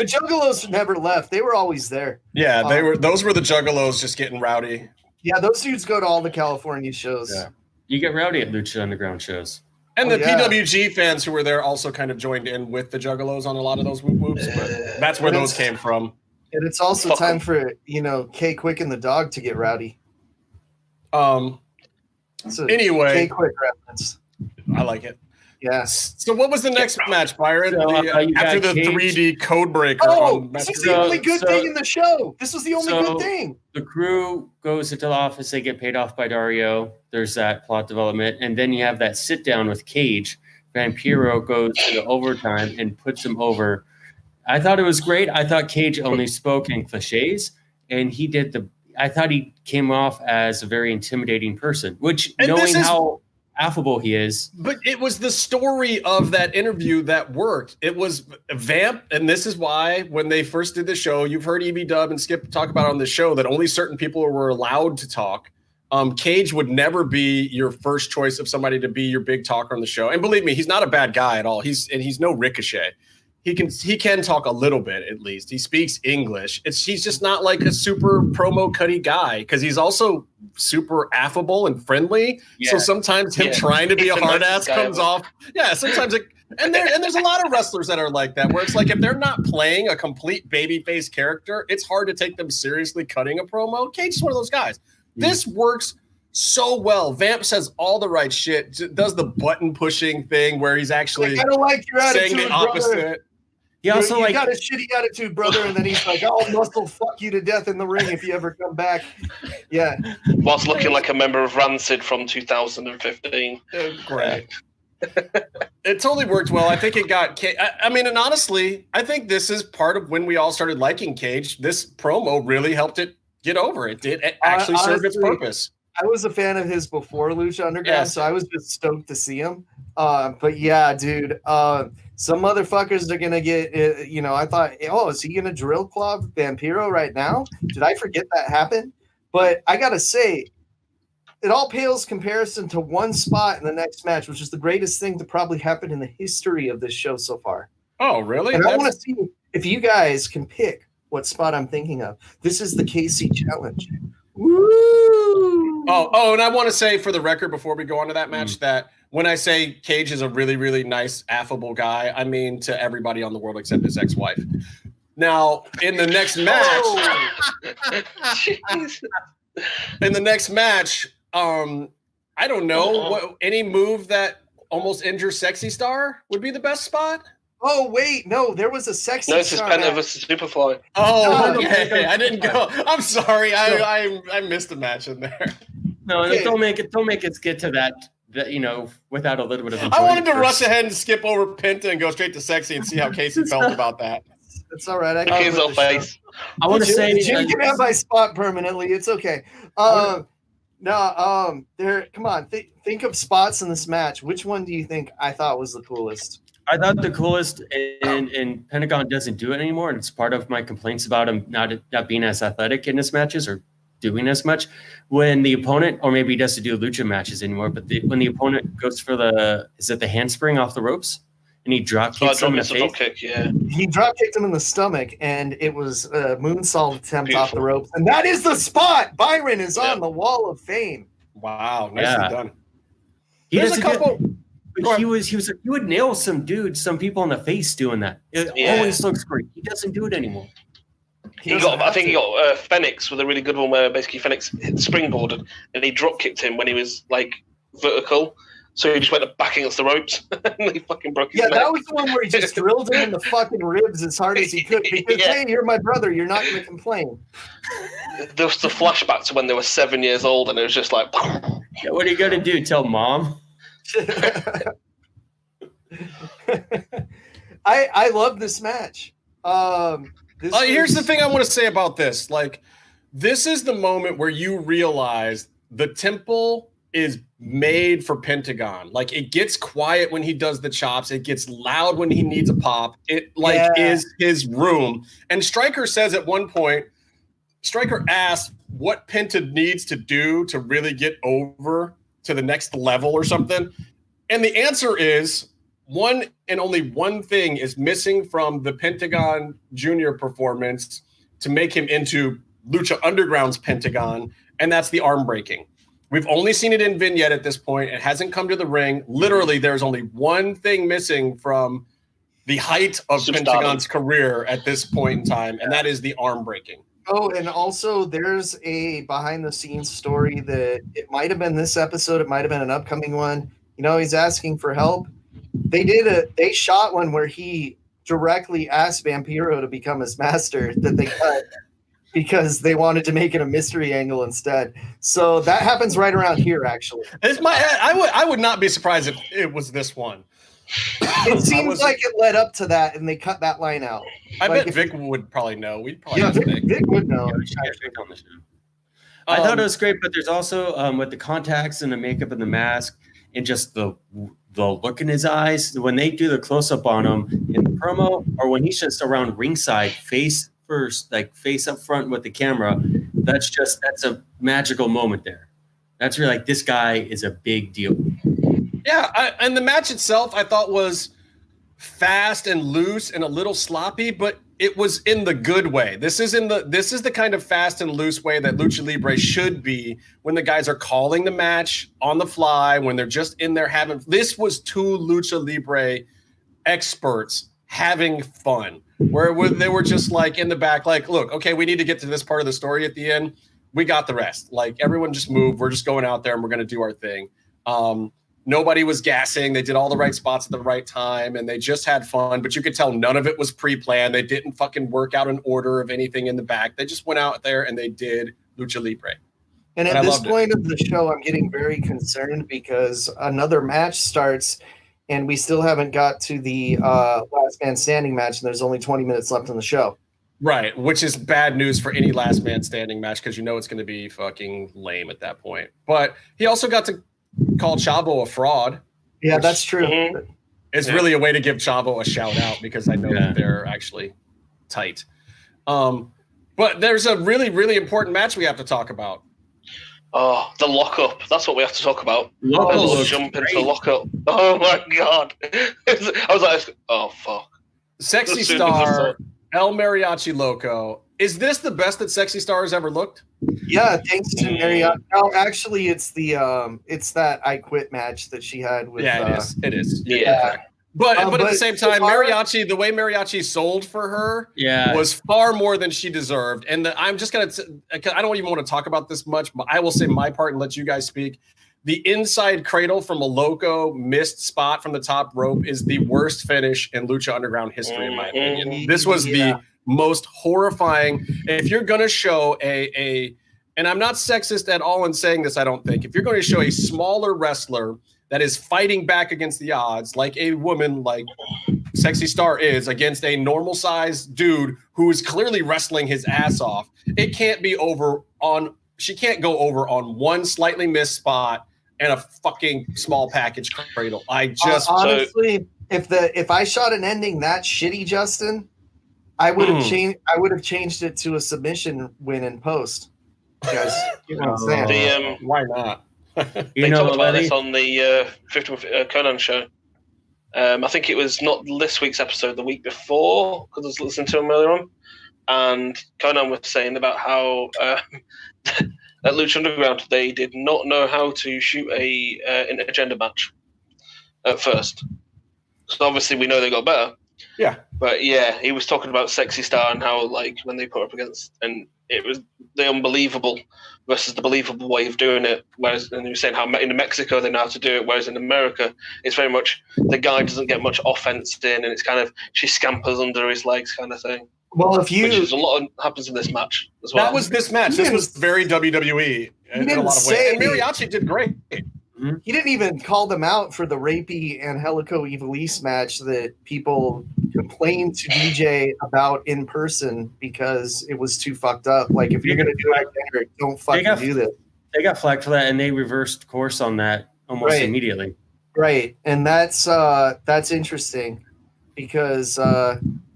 juggalos never left. They were always there. Yeah, those were the juggalos just getting rowdy. Yeah, those dudes go to all the California shows. Yeah. You get rowdy at Lucha Underground shows. And the PWG fans who were there also kind of joined in with the Juggalos on a lot of those woops, but that's where those came from. And it's also time for, K Quick and the dog to get rowdy. Anyway. K Quick reference. I like it. Yes. So what was the next match, Byron? So, after the Cage. 3D code breaker. This was the only good thing in the show. This was the only good thing. The crew goes into the office. They get paid off by Dario. There's that plot development. And then you have that sit down with Cage. Vampiro goes into overtime and puts him over. I thought it was great. I thought Cage only spoke in cliches. And I thought he came off as a very intimidating person, which knowing how affable he is. But it was the story of that interview that worked. It was Vamp, and this is why when they first did the show, you've heard EB-Dub and Skip talk about on the show that only certain people were allowed to talk. Cage would never be your first choice of somebody to be your big talker on the show. And believe me, he's not a bad guy at all. He's no Ricochet. He can talk a little bit at least. He speaks English. He's just not like a super promo cutty guy because he's also super affable and friendly. Yeah. So sometimes him trying to be a hard ass comes off. Yeah, sometimes and there's a lot of wrestlers that are like that where it's like if they're not playing a complete babyface character, it's hard to take them seriously cutting a promo. Cage is one of those guys. This works so well. Vamp says all the right shit. Does the button pushing thing where he's actually I don't like your saying attitude, the opposite. Brother. He also you got a shitty attitude, brother, and then he's like, "I'll muscle fuck you to death in the ring if you ever come back." Yeah, whilst looking like a member of Rancid from 2015. Great. It totally worked well. I think it got. I mean, and honestly, I think this is part of when we all started liking Cage. This promo really helped it get over. It did actually serve its purpose. I was a fan of his before Lucha Underground, so I was just stoked to see him. But yeah, dude. Some motherfuckers are going to get, I thought, is he going to drill claw Vampiro right now? Did I forget that happened? But I got to say, it all pales comparison to one spot in the next match, which is the greatest thing to probably happen in the history of this show so far. Oh, really? And I want to see if you guys can pick what spot I'm thinking of. This is the KC Challenge. Woo! Oh, and I want to say for the record before we go on to that match that when I say Cage is a really, really nice, affable guy, I mean to everybody on the world except his ex-wife. Now, in the next match, I don't know any move that almost injures Sexy Star would be the best spot. Oh wait, no, there was a Sexy Star. No, it's just Penta versus Superfly. Oh, okay. I didn't go. I'm sorry. I missed a match in there. No, okay. Don't make us get to that without a little bit of. I wanted to rush ahead and skip over Penta and go straight to Sexy and see how Casey felt about that. It's all right. I want to say Jim can have my spot permanently. It's okay. There. Come on. Think of spots in this match. Which one do you think I thought was the coolest? I thought the coolest, and Pentagon doesn't do it anymore, and it's part of my complaints about him not being as athletic in his matches or doing as much. When the opponent, or maybe he doesn't do lucha matches anymore, but when the opponent goes for the handspring off the ropes, and he drop kicks him in the face. He drop kicked him in the stomach, and it was a moonsault attempt off the ropes, and that is the spot. Byron is on the Wall of Fame. Wow, nicely done. There's a couple. He would nail some people in the face doing that. It always looks great. He doesn't do it anymore. I think he got Phoenix with a really good one where basically Phoenix springboarded and he drop kicked him when he was like vertical. So he just went back against the ropes and he fucking broke his neck. That was the one where he just drilled him in the fucking ribs as hard as he could. Because hey, you're my brother, you're not going to complain. There was the flashback to when they were 7 years old, and it was just like, what are you going to do? Tell mom? I love this match. Here's the thing I want to say about this. Like, this is the moment where you realize the temple is made for Pentagon. Like, it gets quiet when he does the chops. It gets loud when he needs a pop. It is his room. And Stryker says at one point, Stryker asked what Penta needs to do to really get over to the next level or something. And the answer is one and only one thing is missing from the Pentagon Jr. performance to make him into Lucha Underground's Pentagon. and that's the arm breaking. We've only seen it in vignette at this point. It hasn't come to the ring. Literally, there's only one thing missing from the height of Pentagon's career at this point in time, and that is the arm breaking. Oh, and also there's a behind-the-scenes story that it might have been this episode, it might have been an upcoming one. You know, he's asking for help. They shot one where he directly asked Vampiro to become his master that they cut because they wanted to make it a mystery angle instead. So that happens right around here, actually. I would not be surprised if it was this one. It seems like it led up to that, and they cut that line out. I bet Vic would probably know. We'd probably Vic would know. I thought it was great, but there's also with the contacts and the makeup and the mask and just the look in his eyes when they do the close up on him in the promo, or when he's just around ringside, face first, like face up front with the camera. That's a magical moment there. That's really like, this guy is a big deal. Yeah, and the match itself I thought was fast and loose and a little sloppy, but it was in the good way. This is the kind of fast and loose way that Lucha Libre should be when the guys are calling the match on the fly, when they're just in there having. This was two Lucha Libre experts having fun, where they were just like in the back, like, look, okay, we need to get to this part of the story at the end. We got the rest. Like, everyone just move. We're just going out there and we're going to do our thing. Nobody was gassing. They did all the right spots at the right time, and they just had fun. But you could tell none of it was pre-planned. They didn't fucking work out an order of anything in the back. They just went out there and they did Lucha Libre. And at this point of the show, I'm getting very concerned because another match starts, and we still haven't got to the last man standing match, and there's only 20 minutes left in the show. Right, which is bad news for any last man standing match because you know it's going to be fucking lame at that point. But he also got to call Chavo a fraud. Yeah, that's true. It's really a way to give Chavo a shout out because I know that they're actually tight. But there's a really, really important match we have to talk about. Oh, the lockup. That's what we have to talk about. Jump into the lockup. Oh my God. I was like, oh fuck. Sexy Star, El Mariachi Loco. Is this the best that Sexy Star has ever looked? Yeah, thanks to Mariachi. No, actually, it's it's that I Quit match that she had with. Yeah, it is. Yeah. But at the same time, Mariachi, the way Mariachi sold for her was far more than she deserved. And I'm just going to, I don't even want to talk about this much, but I will say my part and let you guys speak. The inside cradle from a Loco missed spot from the top rope is the worst finish in Lucha Underground history, in my opinion. This was the most horrifying. If you're going to show and I'm not sexist at all in saying this, I don't think. If you're going to show a smaller wrestler that is fighting back against the odds, like a woman like Sexy Star is against a normal-sized dude who is clearly wrestling his ass off, it can't be over on. She can't go over on one slightly missed spot and a fucking small package cradle. I just honestly, if I shot an ending that shitty, Justin, I would have changed. I would have changed it to a submission win in post. Guys, you know what I'm saying? Why not? They talked about this on the 50 Conan show. I think it was not this week's episode, the week before, because I was listening to him earlier on. And Conan was saying about how at Lucha Underground they did not know how to shoot an agenda match at first. So obviously we know they got better. Yeah. But yeah, he was talking about Sexy Star and how like when they put her up against, and it was the unbelievable versus the believable way of doing it. Whereas, and he was saying how in Mexico they know how to do it, whereas in America it's very much the guy doesn't get much offense in, and it's kind of she scampers under his legs kind of thing. Well, which is a lot happens in this match as well. That was this match. This was very WWE in a lot of ways. And Mariachi did great. He didn't even call them out for the rapey Angelico Ivelise match that people complained to DJ about in person because it was too fucked up. Like, if you're going to do it, don't fucking do this. They got flagged for that, and they reversed course on that almost immediately. Right, and that's interesting because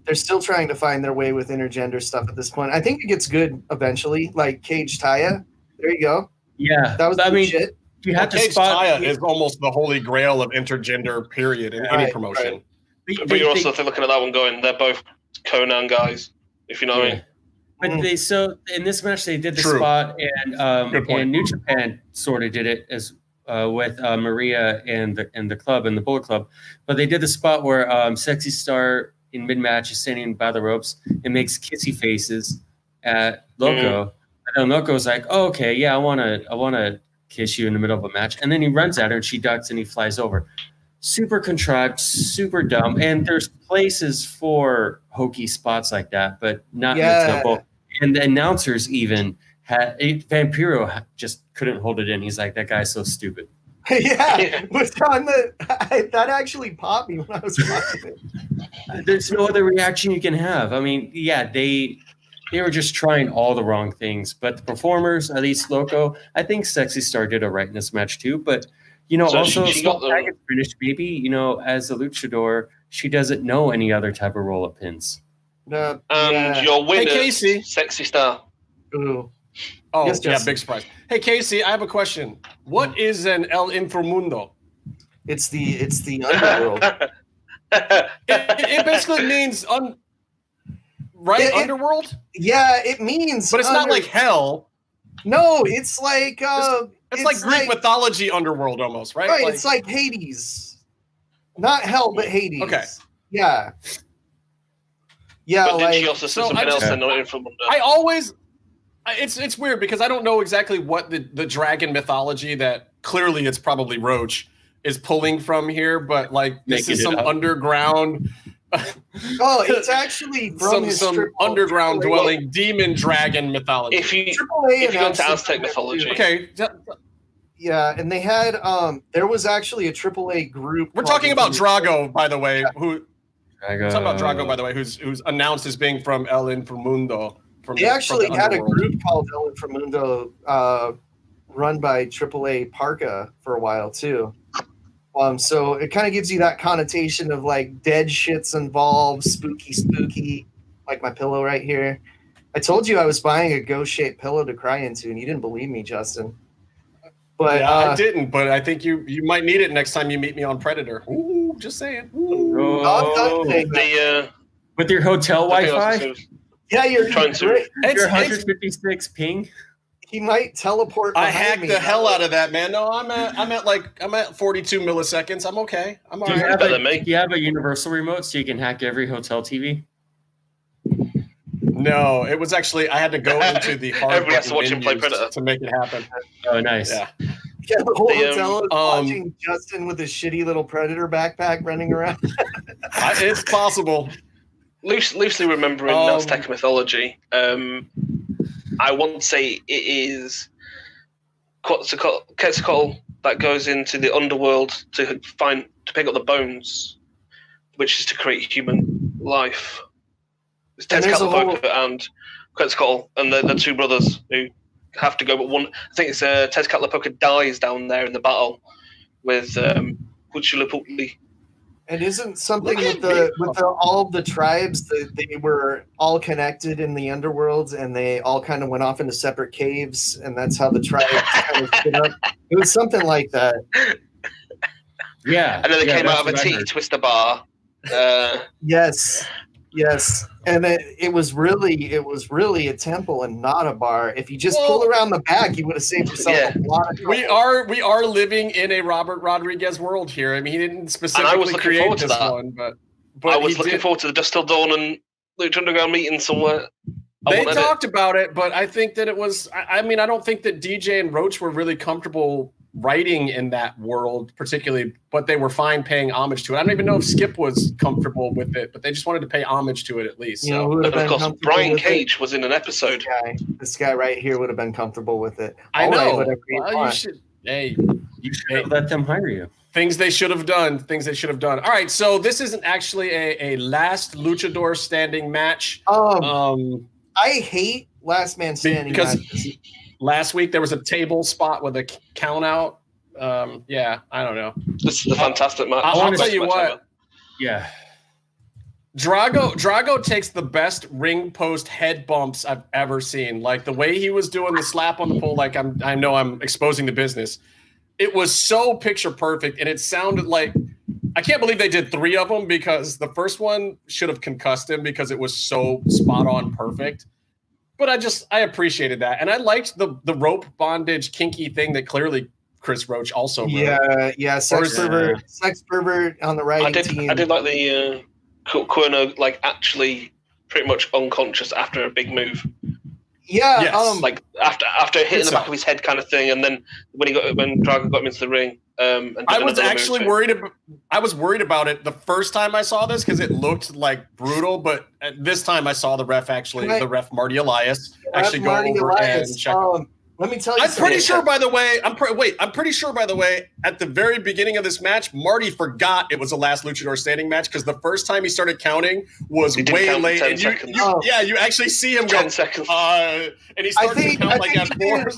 they're still trying to find their way with intergender stuff at this point. I think it gets good eventually, like Cage Taya. There you go. Yeah, that was shit. You have to Cage spot. Taya is almost the holy grail of intergender period in any promotion. Right. But you're also looking at that one going, they're both Conan guys, if you know what I mean. But so in this match they did the True. spot, Good point. and New Japan sort of did it as with Maria and the club and the Bullet Club, but they did the spot where Sexy Star in mid match is standing by the ropes and makes kissy faces at Loco, and then Loco's like, "Oh, okay, yeah, I wanna kiss you in the middle of a match," and then he runs at her and she ducks and he flies over. Super contrived, super dumb, and there's places for hokey spots like that, but not in the temple. And the announcers even had Vampiro just couldn't hold it in. He's like, "That guy's so stupid." That actually popped me when I was watching it. There's no other reaction you can have. I mean, yeah, they were just trying all the wrong things, but the performers, at least Loco, I think Sexy Star did all right in this match too. But so also she got the finish. Maybe as a luchador, she doesn't know any other type of roll-up pins. Your winner, Casey. Sexy Star. Ooh. Oh, Yes, yeah, Justin. big surprise. Hey, Casey, I have a question. What is an El Inframundo? It's the underworld. It basically means underworld? Yeah, it means. But it's not like hell. No, it's like It's like Greek mythology underworld almost, right? Right, it's like Hades. Not hell, but Hades. Okay. Yeah. Yeah, But then like she also said something else and not Inframundo. I always it's weird because I don't know exactly what the dragon mythology that clearly it's probably Roach is pulling from here, but like this is some underground it's actually from some underground dwelling demon dragon mythology. If you go into Aztec mythology. Okay. Yeah, and they had there was actually a AAA group. We're talking about Drago, by the way, who's announced as being from El Inframundo. They actually had a group called El Inframundo run by AAA Parka for a while too. So it kind of gives you that connotation of like dead shit's involved, spooky, like my pillow right here. I told you I was buying a ghost-shaped pillow to cry into, and you didn't believe me, Justin. But yeah, I didn't, but I think you might need it next time you meet me on Predator. Ooh, just saying. With your hotel Wi-Fi? Yeah, you're trying to. Your 156 ping. He might teleport. I hacked the hell out of that, man. No, I'm at 42 milliseconds. I'm okay. I'm all right. Do you have a universal remote so you can hack every hotel TV? No, it was actually I had to go into the hard everybody has to watch him play Predator to make it happen. Oh, nice. Yeah. Yeah, the whole hotel is watching Justin with his shitty little Predator backpack running around. It's possible. Loosely remembering Aztec mythology, I want to say it is Quetzalcoatl that goes into the underworld to pick up the bones, which is to create human life. It's Tezcatlipoca and Quetzalcoatl, and the two brothers who have to go, but one. I think it's Tezcatlipoca dies down there in the battle with Huitzilopochtli. And isn't something with all the tribes that they were all connected in the underworld, and they all kind of went off into separate caves, and that's how the tribes kind of stood up. It was something like that. Yeah, and then they came out of a tiki twister bar. Yes, and it was really a temple and not a bar. If you just pull around the back, you would have saved yourself a lot of trouble. We are living in a Robert Rodriguez world here. I mean, he didn't specifically create this one, but I was looking forward to the Dust Till Dawn and Lucha Underground meeting somewhere. They talked about it, but I think that it was. I mean, I don't think that DJ and Roach were really comfortable writing in that world, particularly, but they were fine paying homage to it. I don't even know if Skip was comfortable with it, but they just wanted to pay homage to it at least. You know who would have been comfortable Brian with Cage it? was in an episode. This guy right here would have been comfortable with it. I know. Right, well, you should let them hire you. Things they should have done. All right, so this isn't actually a last Luchador Standing match. I hate last man standing because matches. Last week there was a table spot with a count out. Yeah, I don't know. This is a fantastic match. I'll tell you what. Ever. Yeah. Drago takes the best ring post head bumps I've ever seen. Like the way he was doing the slap on the pole, like I know I'm exposing the business. It was so picture perfect, and it sounded like I can't believe they did 3 of them because the first one should have concussed him because it was so spot on perfect. But I appreciated that, and I liked the rope bondage kinky thing that clearly Chris Roach also wrote. Yeah, sex pervert on the right team. I did like the Cuerno like actually pretty much unconscious after a big move. Yeah, yes. Like after hitting the back of his head kind of thing, and then when Drago got him into the ring. And I was actually worried. I was worried about it the first time I saw this because it looked like brutal. But this time I saw the ref Marty Elias actually go over and check. Let me tell you. I'm pretty sure, by the way. I'm pretty sure, by the way, at the very beginning of this match, Marty forgot it was a last Luchador Standing match because the first time he started counting was way late. And you actually see him 10 go. Seconds. And he started to count like at 4.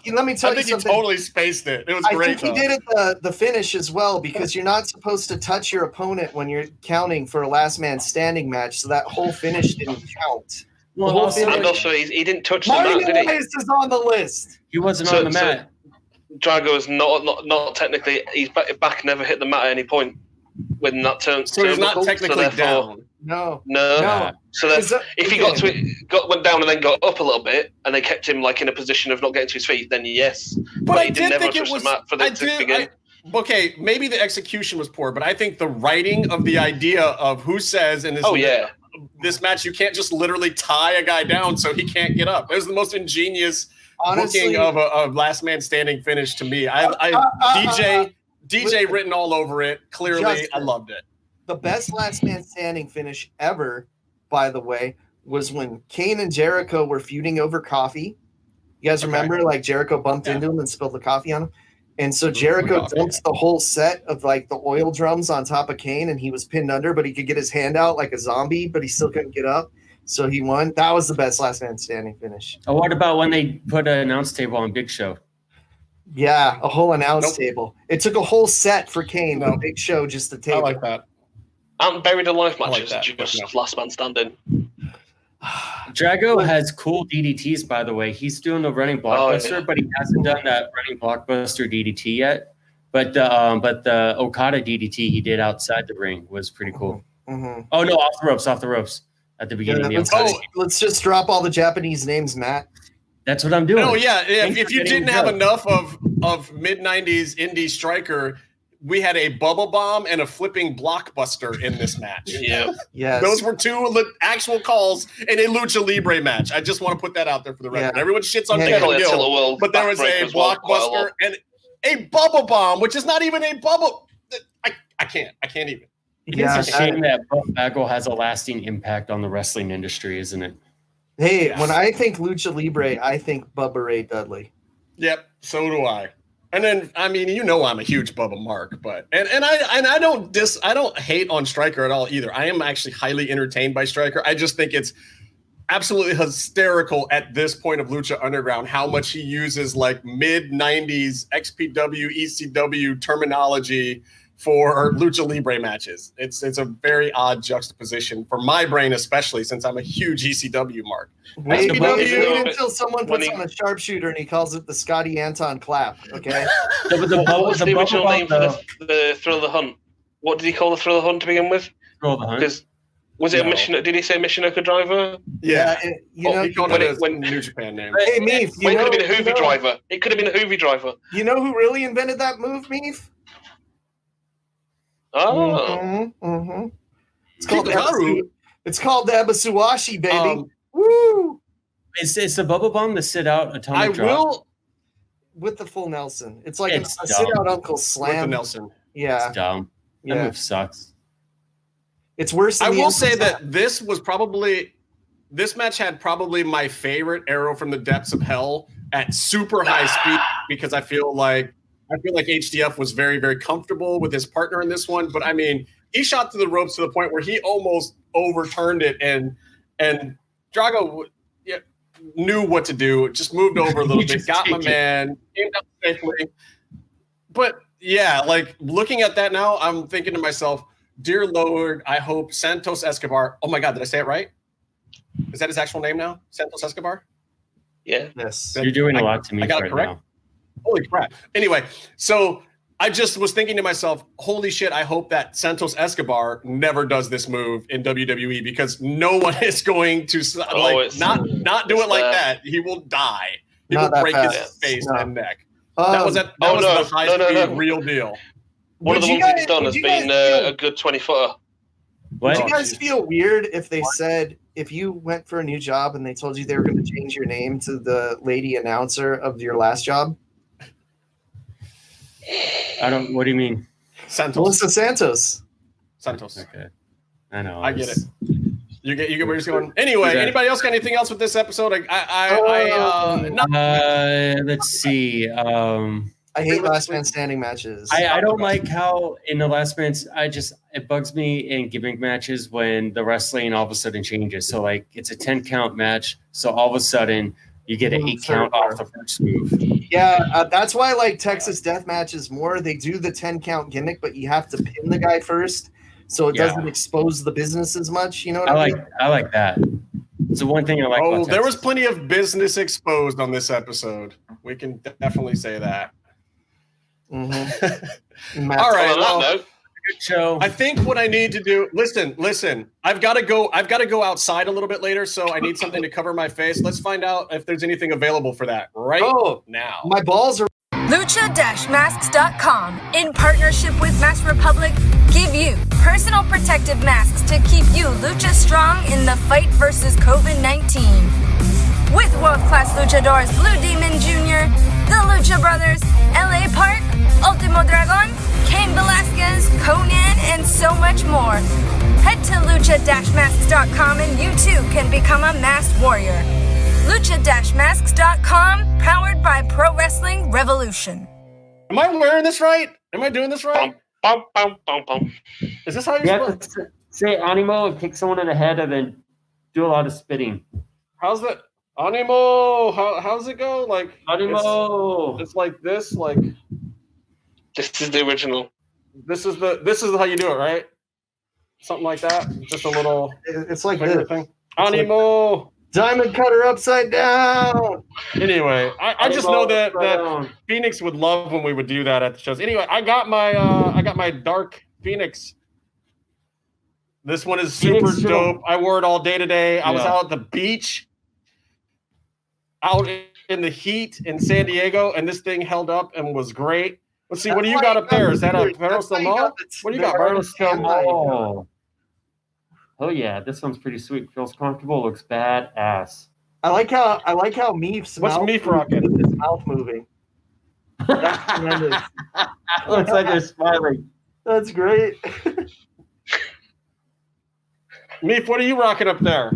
Let me tell you something. I think he totally spaced it. It was great. I think he did it the finish as well because you're not supposed to touch your opponent when you're counting for a last man standing match. So that whole finish didn't count. And also he didn't touch the mat, did he? Elias is on the list. He wasn't on the mat. Drago is not technically. His back never hit the mat at any point when that turn. So he's not technically down. No. So if he went down and then got up a little bit, and they kept him like in a position of not getting to his feet, then yes. But he did never touch the mat for the to begin. Okay, maybe the execution was poor, but I think the writing of the idea of who says in this match you can't just literally tie a guy down so he can't get up. It was the most ingenious booking of a last man standing finish to me. DJ written all over it. Clearly, Justin, I loved it. The best last man standing finish ever, by the way, was when Kane and Jericho were feuding over coffee. You guys remember, like Jericho bumped into him and spilled the coffee on him? And so Jericho dumps the whole set of like the oil drums on top of Kane, and he was pinned under, but he could get his hand out like a zombie, but he still couldn't get up. So he won. That was the best last man standing finish. Oh, what about when they put an announce table on Big Show? Yeah, a whole announce table. It took a whole set for Kane, but Big Show just the table. I like that. And Buried Alive matches just last man standing. Drago has cool DDTs, by the way. He's doing the running blockbuster, but he hasn't done that running blockbuster DDT yet. But the Okada DDT he did outside the ring was pretty cool. Mm-hmm. Oh no, off the ropes at the beginning. Let's just drop all the Japanese names, Matt. That's what I'm doing. Oh yeah, if you didn't have enough of mid-90s indie striker, we had a bubble bomb and a flipping blockbuster in this match. Yeah. Those were two actual calls in a Lucha Libre match. I just want to put that out there for the record. Everyone shits on Kevin Gill, but there was a blockbuster and a bubble bomb, which is not even a bubble. I can't even. It's a shame that Buff Bagwell has a lasting impact on the wrestling industry, isn't it? Hey, when I think Lucha Libre, I think Bubba Ray Dudley. Yep, so do I. And then, I mean, I'm a huge Bubba Mark, but I don't hate on Stryker at all either. I am actually highly entertained by Stryker. I just think it's absolutely hysterical at this point of Lucha Underground how much he uses like mid-90s XPW, ECW terminology for Lucha Libre matches. It's a very odd juxtaposition for my brain, especially since I'm a huge ECW mark. Wait until someone puts on a sharpshooter and he calls it the Scotty Anton clap. Okay. What was the original name for the Thrill of the Hunt? What did he call the Thrill of the Hunt to begin with? Thrill of the Hunt. Because was it a mission? Did he say Michinoku Driver? Yeah. He called it a New Japan name. Hey, Meef. It could have been a Hoovy Driver. It could have been a Hoovy Driver. You know who really invented that move, Meef? Oh. Mm-hmm. It's called the Ebasuwashi, baby. Woo! It's a bubble bomb to sit out atomic drop. With the full Nelson. It's like a sit out Uncle Slam. With the Nelson. Yeah. It's dumb. That move sucks. It's worse than I will say that this match had probably my favorite arrow from the depths of hell at super high speed because I feel like HDF was very, very comfortable with his partner in this one. But I mean, he shot to the ropes to the point where he almost overturned it, and Drago knew what to do. Just moved over a little bit, got my man, came down safely. But yeah, like looking at that now, I'm thinking to myself, dear Lord, I hope Santos Escobar. Oh my God, did I say it right? Is that his actual name now? Santos Escobar? Yeah. Yes. You're doing a lot to me right correct? now. Holy crap. Anyway, so I just was thinking to myself, holy shit, I hope that Santos Escobar never does this move in WWE because no one is going to not do it like that. He will die. He will break his face and neck. That was the high-speed real deal. One of the ones he's done has been a good 20-footer. Would you guys feel weird if they said, if you went for a new job and they told you they were going to change your name to the lady announcer of your last job? What do you mean? Santos. Melissa Santos. Okay. I know. I get it. You get where he's going. Anyway, anybody else got anything else with this episode? Let's see. I hate last man standing matches. I don't like how in the last man's it bugs me in gimmick matches when the wrestling all of a sudden changes. So like it's a 10 count match, so all of a sudden you get an 8 count off the first move. Yeah, that's why I like Texas Death Matches more. They do the 10 count gimmick, but you have to pin the guy first, so it doesn't expose the business as much. You know what I mean? I like that. It's the one thing I like. Oh, there was plenty of business exposed on this episode. We can definitely say that. Mm-hmm. All right. Well, good show. I think what I need to do. Listen. I've got to go outside a little bit later, so I need something to cover my face. Let's find out if there's anything available for that now. My balls are. Lucha-masks.com, in partnership with Mask Republic, give you personal protective masks to keep you Lucha strong in the fight versus COVID-19. With world-class luchadors Blue Demon Jr., the Lucha Brothers, LA Park, Ultimo Dragon, Cain Velasquez, Conan, and so much more. Head to lucha-masks.com and you too can become a masked warrior. Lucha-masks.com, powered by Pro Wrestling Revolution. Am I wearing this right? Am I doing this right? Bum, bum, bum, bum. Is this how you're supposed to say animo and kick someone in the head and then do a lot of spitting? How's that? Animo, how's it go? Like animo. It's like this, like this is the original. This is how you do it, right? Something like that. Just a little. It's like this thing. Animo. Like diamond cutter upside down. Anyway, I just know that Phoenix would love when we would do that at the shows. Anyway, I got my dark Phoenix. This one is super dope. I wore it all day today. I was out at the beach, out in the heat in San Diego, and this thing held up and was great. Let's see, what do you got up there? Is that a Barros del Mall? What do you got, Barros del Mall? Oh yeah, this one's pretty sweet. Feels comfortable. Looks badass. I like how Meef's What's Meef rocking? His mouth moving. That's tremendous. Looks like they're smiling. That's great. Meef, what are you rocking up there?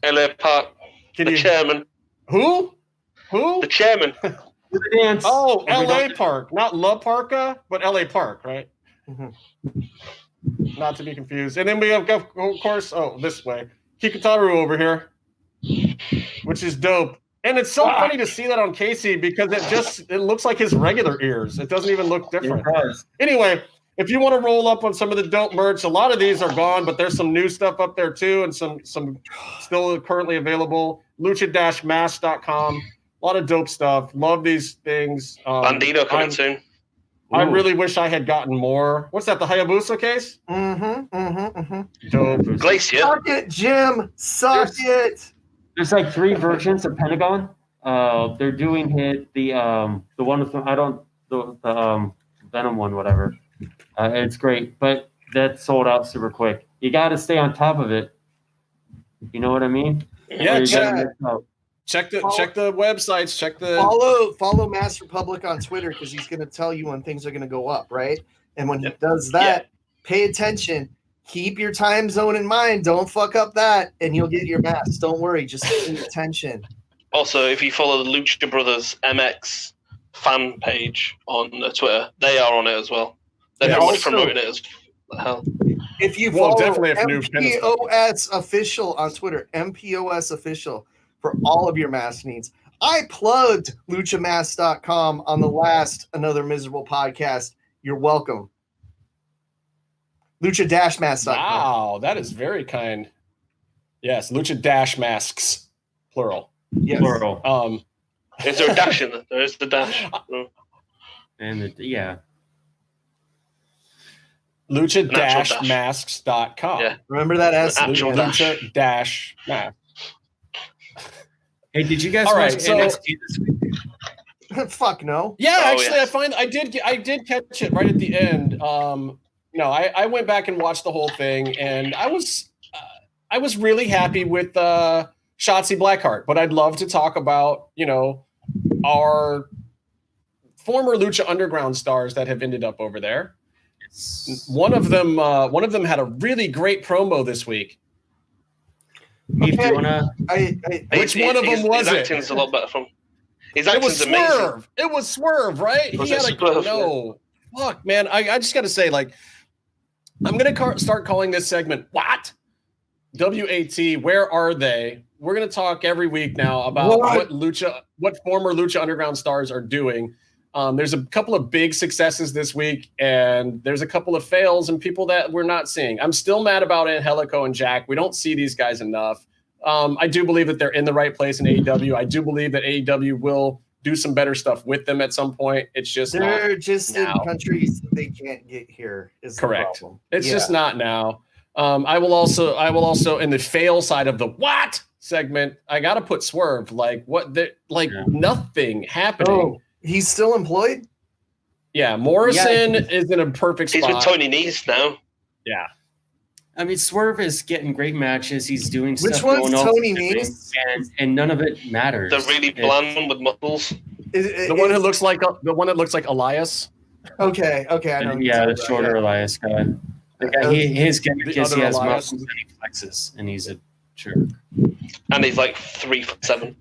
LA Park. The chairman. Who? The chairman. Oh, LA Park. Not La Parka, but LA Park, right? Mm-hmm. Not to be confused. And then we have, of course, this way. Kikutaru over here, which is dope. And it's so funny to see that on Casey because it looks like his regular ears. It doesn't even look different. Anyway, if you want to roll up on some of the dope merch, a lot of these are gone, but there's some new stuff up there too, and some still currently available. Lucha-mask.com. A lot of dope stuff. Love these things. Bandito coming soon. I really wish I had gotten more. What's that, the Hayabusa case? Dope. Glacier. Suck it, Jim. Suck it. There's like 3 versions of Pentagon. They're doing the one with the Venom one, whatever. It's great, but that sold out super quick. You got to stay on top of it. You know what I mean? Yeah, check the websites. Check the follow Mass Republic on Twitter because he's going to tell you when things are going to go up, right? And when he does that, pay attention. Keep your time zone in mind. Don't fuck up that, and you'll get your mask. Don't worry. Just pay attention. Also, if you follow the Lucha Brothers MX fan page on Twitter, they are on it as well. They're probably promoting it as hell. If you follow MPOS official on Twitter, MPOS official for all of your mask needs. I plugged luchamask.com on the last Another Miserable podcast. You're welcome. Lucha-masks.com. Wow, that is very kind. Yes, Lucha-masks, plural. Yes. Plural. Is there a dash in there? There is the dash. And yeah. Lucha-masks.com. Yeah. Remember that as Lucha-masks. Hey, did you guys All watch right, so- NXT this week? Fuck no. Yeah, Oh, actually, yes. I did catch it right at the end. I went back and watched the whole thing, and I was really happy with Shotzi Blackheart. But I'd love to talk about our former Lucha Underground stars that have ended up over there. One of them had a really great promo this week. Meef, do you wanna? Which one of them was his it? acting's a lot better from. His It was acting's amazing. Swerve. It was Swerve, right? Was He it had Swerve? no. Fuck, man. I just got to say, like, I'm gonna start calling this segment "What?" WAT. Where are they? We're gonna talk every week now about what former Lucha Underground stars are doing. There's a couple of big successes this week, and there's a couple of fails and people that we're not seeing. I'm still mad about Angelico and Jack. We don't see these guys enough. I do believe that they're in the right place in AEW. I do believe that AEW will do some better stuff with them at some point. It's just They're just now. in countries they can't get here. Is Correct. The problem. It's just not now. I will also in the fail side of the what segment, I got to put Swerve. Nothing happening. Oh, he's still employed? Yeah, Morrison is in a perfect spot. He's with Tony Nese now. Yeah. I mean, Swerve is getting great matches. He's doing Which stuff. one's going Tony else, Nese? and none of it matters. The really blonde with muscles. The one who looks like Elias. Okay, I know. Yeah, the shorter Elias guy. The guy his gimmick is he has Elias. muscles and he flexes, and he's a jerk. And he's like 3'7".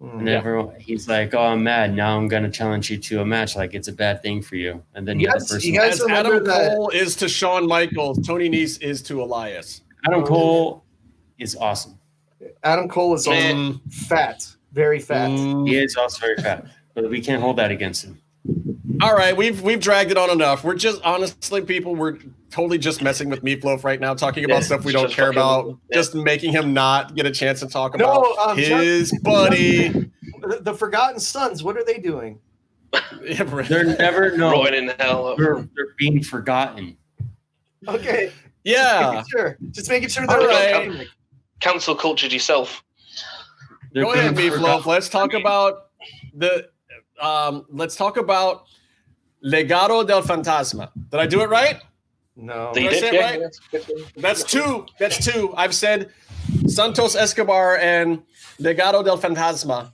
And everyone, he's like, "Oh, I'm mad. Now I'm gonna challenge you to a match. Like it's a bad thing for you." And then You the other guys- person, you guys As remember Adam that- Cole is to Shawn Michaels, Tony Nese is to Elias. Adam Cole is awesome. Adam Cole is Man. fat, very fat. He is also very fat, but we can't hold that against him. All right, we've dragged it on enough. We're just honestly, people, we're totally just messing with Meatloaf right now, talking about stuff we don't just care fucking- about, yeah. just making him not get a chance to talk No, about his buddy. The Forgotten Sons, what are they doing? They're never no. Rotting in hell. They're being forgotten. Okay. Yeah. Just making sure All they're right. okay. Cancel cultured yourself. They're Go ahead, being Meatloaf. forgotten. Let's talk about Legado del Fantasma. Did I do it right? No. You Did I did, say yeah. it right? That's two. That's two. I've said Santos Escobar and Legado del Fantasma.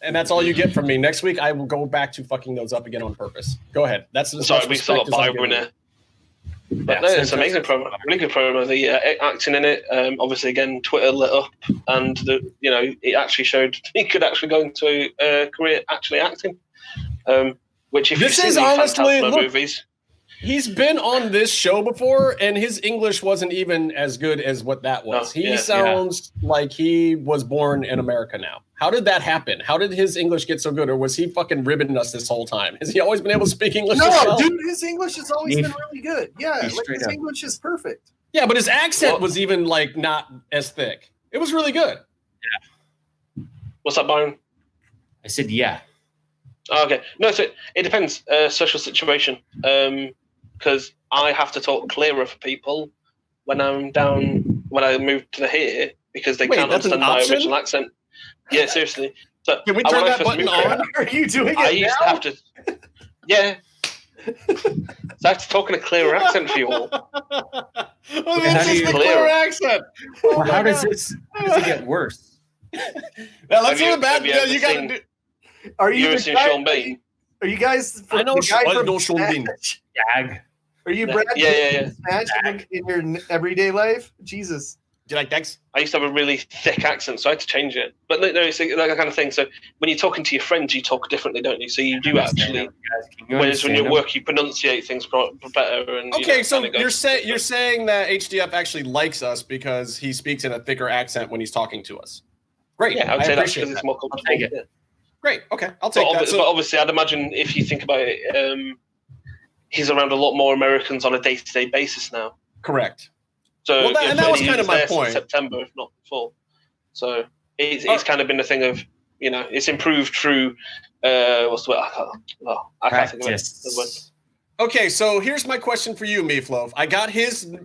And that's all you get from me. Next week, I will go back to fucking those up again on purpose. Go ahead. That's as Sorry, much we still got respect as I'm Bible in giving there. But Yeah, no, it's Santos- an amazing promo. Really good promo. The acting in it, obviously, again, Twitter lit up, and it actually showed he could actually go into a career actually acting. Which, if This you've is seen the honestly- Phantasma look- movies, He's been on this show before, and his English wasn't even as good as what that was. No, He yeah, sounds like he was born in America now. How did that happen? How did his English get so good, or was he fucking ribbing us this whole time? Has he always been able to speak English? No, himself? dude, his English has always Meef. been really good. Yeah, Meef, like straight his up. English is perfect. Yeah, but his accent Well- was even like not as thick. It was really good. what's that, Byron? I said, yeah. Oh, okay, no, so it depends. Social situation, because I have to talk clearer for people when I'm down when I move to the here because they Wait, can't that's an understand my option? original accent. Yeah, seriously. So Can we when turn I that first button moved here, on? Are you doing it I used to now? have to. Yeah. So I have to talk in a clearer accent for you all. Oh, how this do is you- the clear accent. Oh Well, my how does God. it get worse? Now, let's Have hear you- the bad. have you Yeah, ever you gotta seen- do. Are You you ever the seen guy- Sean Bean? Are you guys? I know the guy I from know Sean Bean. Smash? Jag. Are you Brad Yeah, Pitt yeah, from Smash in your everyday life? Jesus. Do you like Dex? I used to have a really thick accent, so I had to change it. But no, it's like that kind of thing. So when you're talking to your friends, you talk differently, don't you? So you do actually. Whereas when you work, you pronunciate things better. And Okay, so kinda go- you're saying that HDF actually likes us because he speaks in a thicker accent when he's talking to us. Great. Yeah, I would say that's appreciate because it's that. more comfortable. take it. Yeah. Great. Okay, I'll But, take that. but obviously, I'd imagine if you think about it, he's around a lot more Americans on a day-to-day basis now. Correct. So Well, and that was he kind of my there since point. September, if not before. So it's kind of been a thing of it's improved through what's the word? I can't think of it. Okay, so here's my question for you, Meefloaf. I got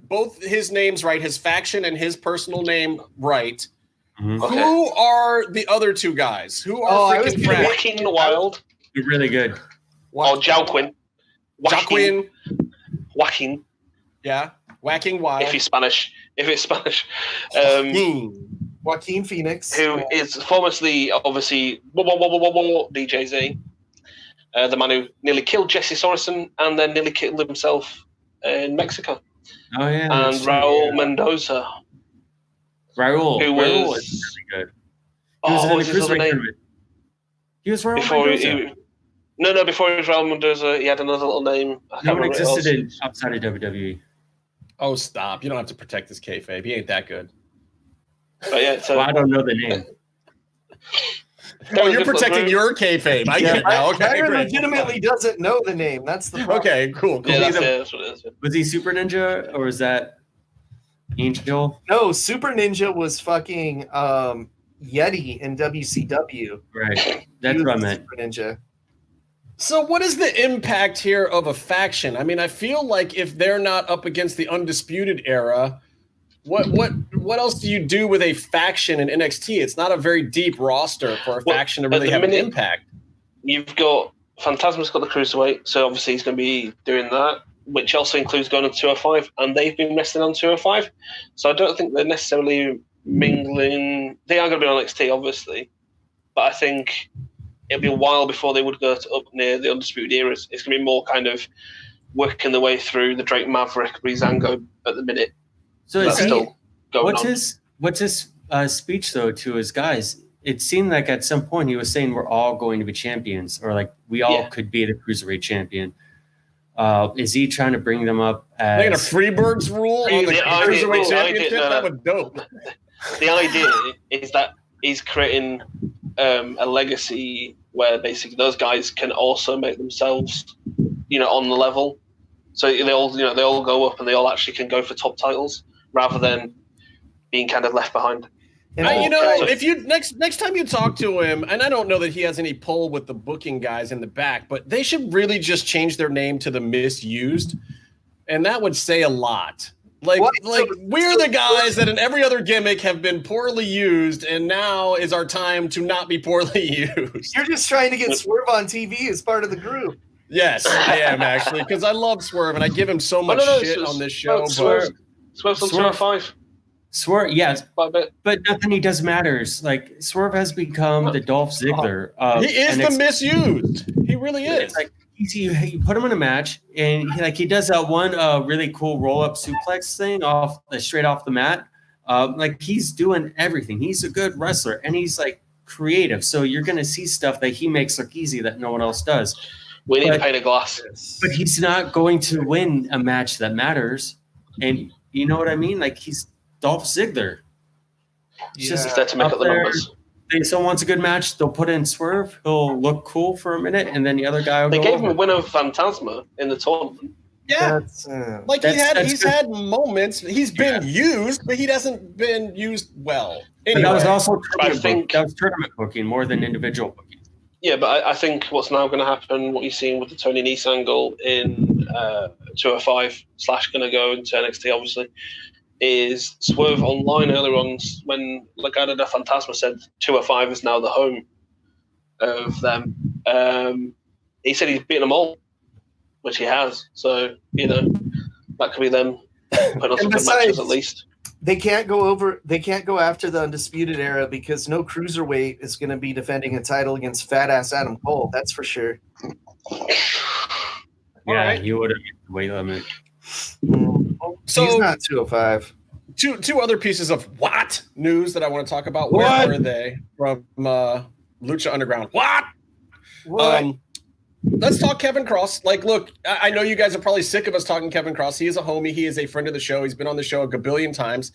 both his names right, his faction and his personal name right. Mm-hmm. Okay. Who are the other two guys? Who are freaking friends? Whacking Wild. You're really good. Or Jauquin. Whacking. Yeah. Whacking Wild. If it's Spanish. Joaquin Phoenix. Who is famously, obviously, DJZ. The man who nearly killed Jesse Sorensen and then nearly killed himself in Mexico. Oh, yeah. And Raul Mendoza. Raul. Who Raul was really good. He was his other name? He was Raul Before Mendoza. before he was Raul Mendoza, he had another little name. No one existed outside of WWE. Oh, stop. You don't have to protect this kayfabe. He ain't that good. But yeah, so I don't know the name. Oh, you're protecting your kayfabe. I get it now. Okay, Byron great. legitimately doesn't know the name. That's the problem. Okay, cool. Yeah, that's what it is. Was he Super Ninja or was that Angel? No, Super Ninja was fucking Yeti in WCW. Right. That's what I meant. Super Ninja. So what is the impact here of a faction? I mean, I feel like if they're not up against the Undisputed Era, what else do you do with a faction in NXT? It's not a very deep roster for a faction to really have an impact. You've got Phantasma's got the Cruiserweight, so obviously he's going to be doing that, which also includes going on 205, and they've been wrestling on 205. So I don't think they're necessarily mingling. They are going to be on NXT, obviously, but I think it'll be a while before they would go up near the Undisputed Eras. It's going to be more kind of working their way through the Drake Maverick Breezango at the minute. So is still going what's his speech though to his guys? It seemed like at some point he was saying we're all going to be champions, or like we all could be the Cruiserweight champion. Is he trying to bring them up as like a Freebirds rule on the Cruiserweight Championship? That would dope. The idea is that he's creating a legacy where basically those guys can also make themselves, on the level. So they all go up and they all actually can go for top titles rather than being kind of left behind. If you next time you talk to him, and I don't know that he has any pull with the booking guys in the back, but they should really just change their name to the Misused, and that would say a lot. We're the guys that in every other gimmick have been poorly used, and now is our time to not be poorly used. You're just trying to get Swerve on TV as part of the group. Yes, I am actually, because I love Swerve and I give him so much shit on this show. Swerve's on 205. Swerve, yes, but nothing he does matters. Like Swerve has become the Dolph Ziggler. He is the Misused. He really is. It's like you put him in a match, and he does that one really cool roll up suplex thing straight off the mat. He's doing everything. He's a good wrestler, and he's like creative. So you're gonna see stuff that he makes look easy that no one else does. We need to paint a glass. But he's not going to win a match that matters. And you know what I mean? Like, he's Dolph Ziggler. He's just there to make up the numbers. If someone wants a good match, they'll put in Swerve. He'll look cool for a minute, and then the other guy will They go gave over. him a win over Phantasma in the tournament. Yeah. He's had moments. He's been used, but he hasn't been used well. Anyway, But that was also tournament booking more than individual booking. Yeah, but I think what's now going to happen, what you're seeing with the Tony Nese angle in 205 / going to go into NXT, obviously, is Swerve online earlier on when Legado de Fantasma said 205 is now the home of them. He said he's beaten them all, which he has. So, that could be them putting on some good matches at least. They can't go after the Undisputed Era because no cruiserweight is going to be defending a title against fat ass Adam Cole. That's for sure. Yeah, you would have the weight limit. So he's not 205. Two other pieces of news that I want to talk about. Where are they from Lucha Underground? Let's talk Kevin Cross. Look, I know you guys are probably sick of us talking Kevin Cross. He is a homie. He is a friend of the show. He's been on the show a gabillion times.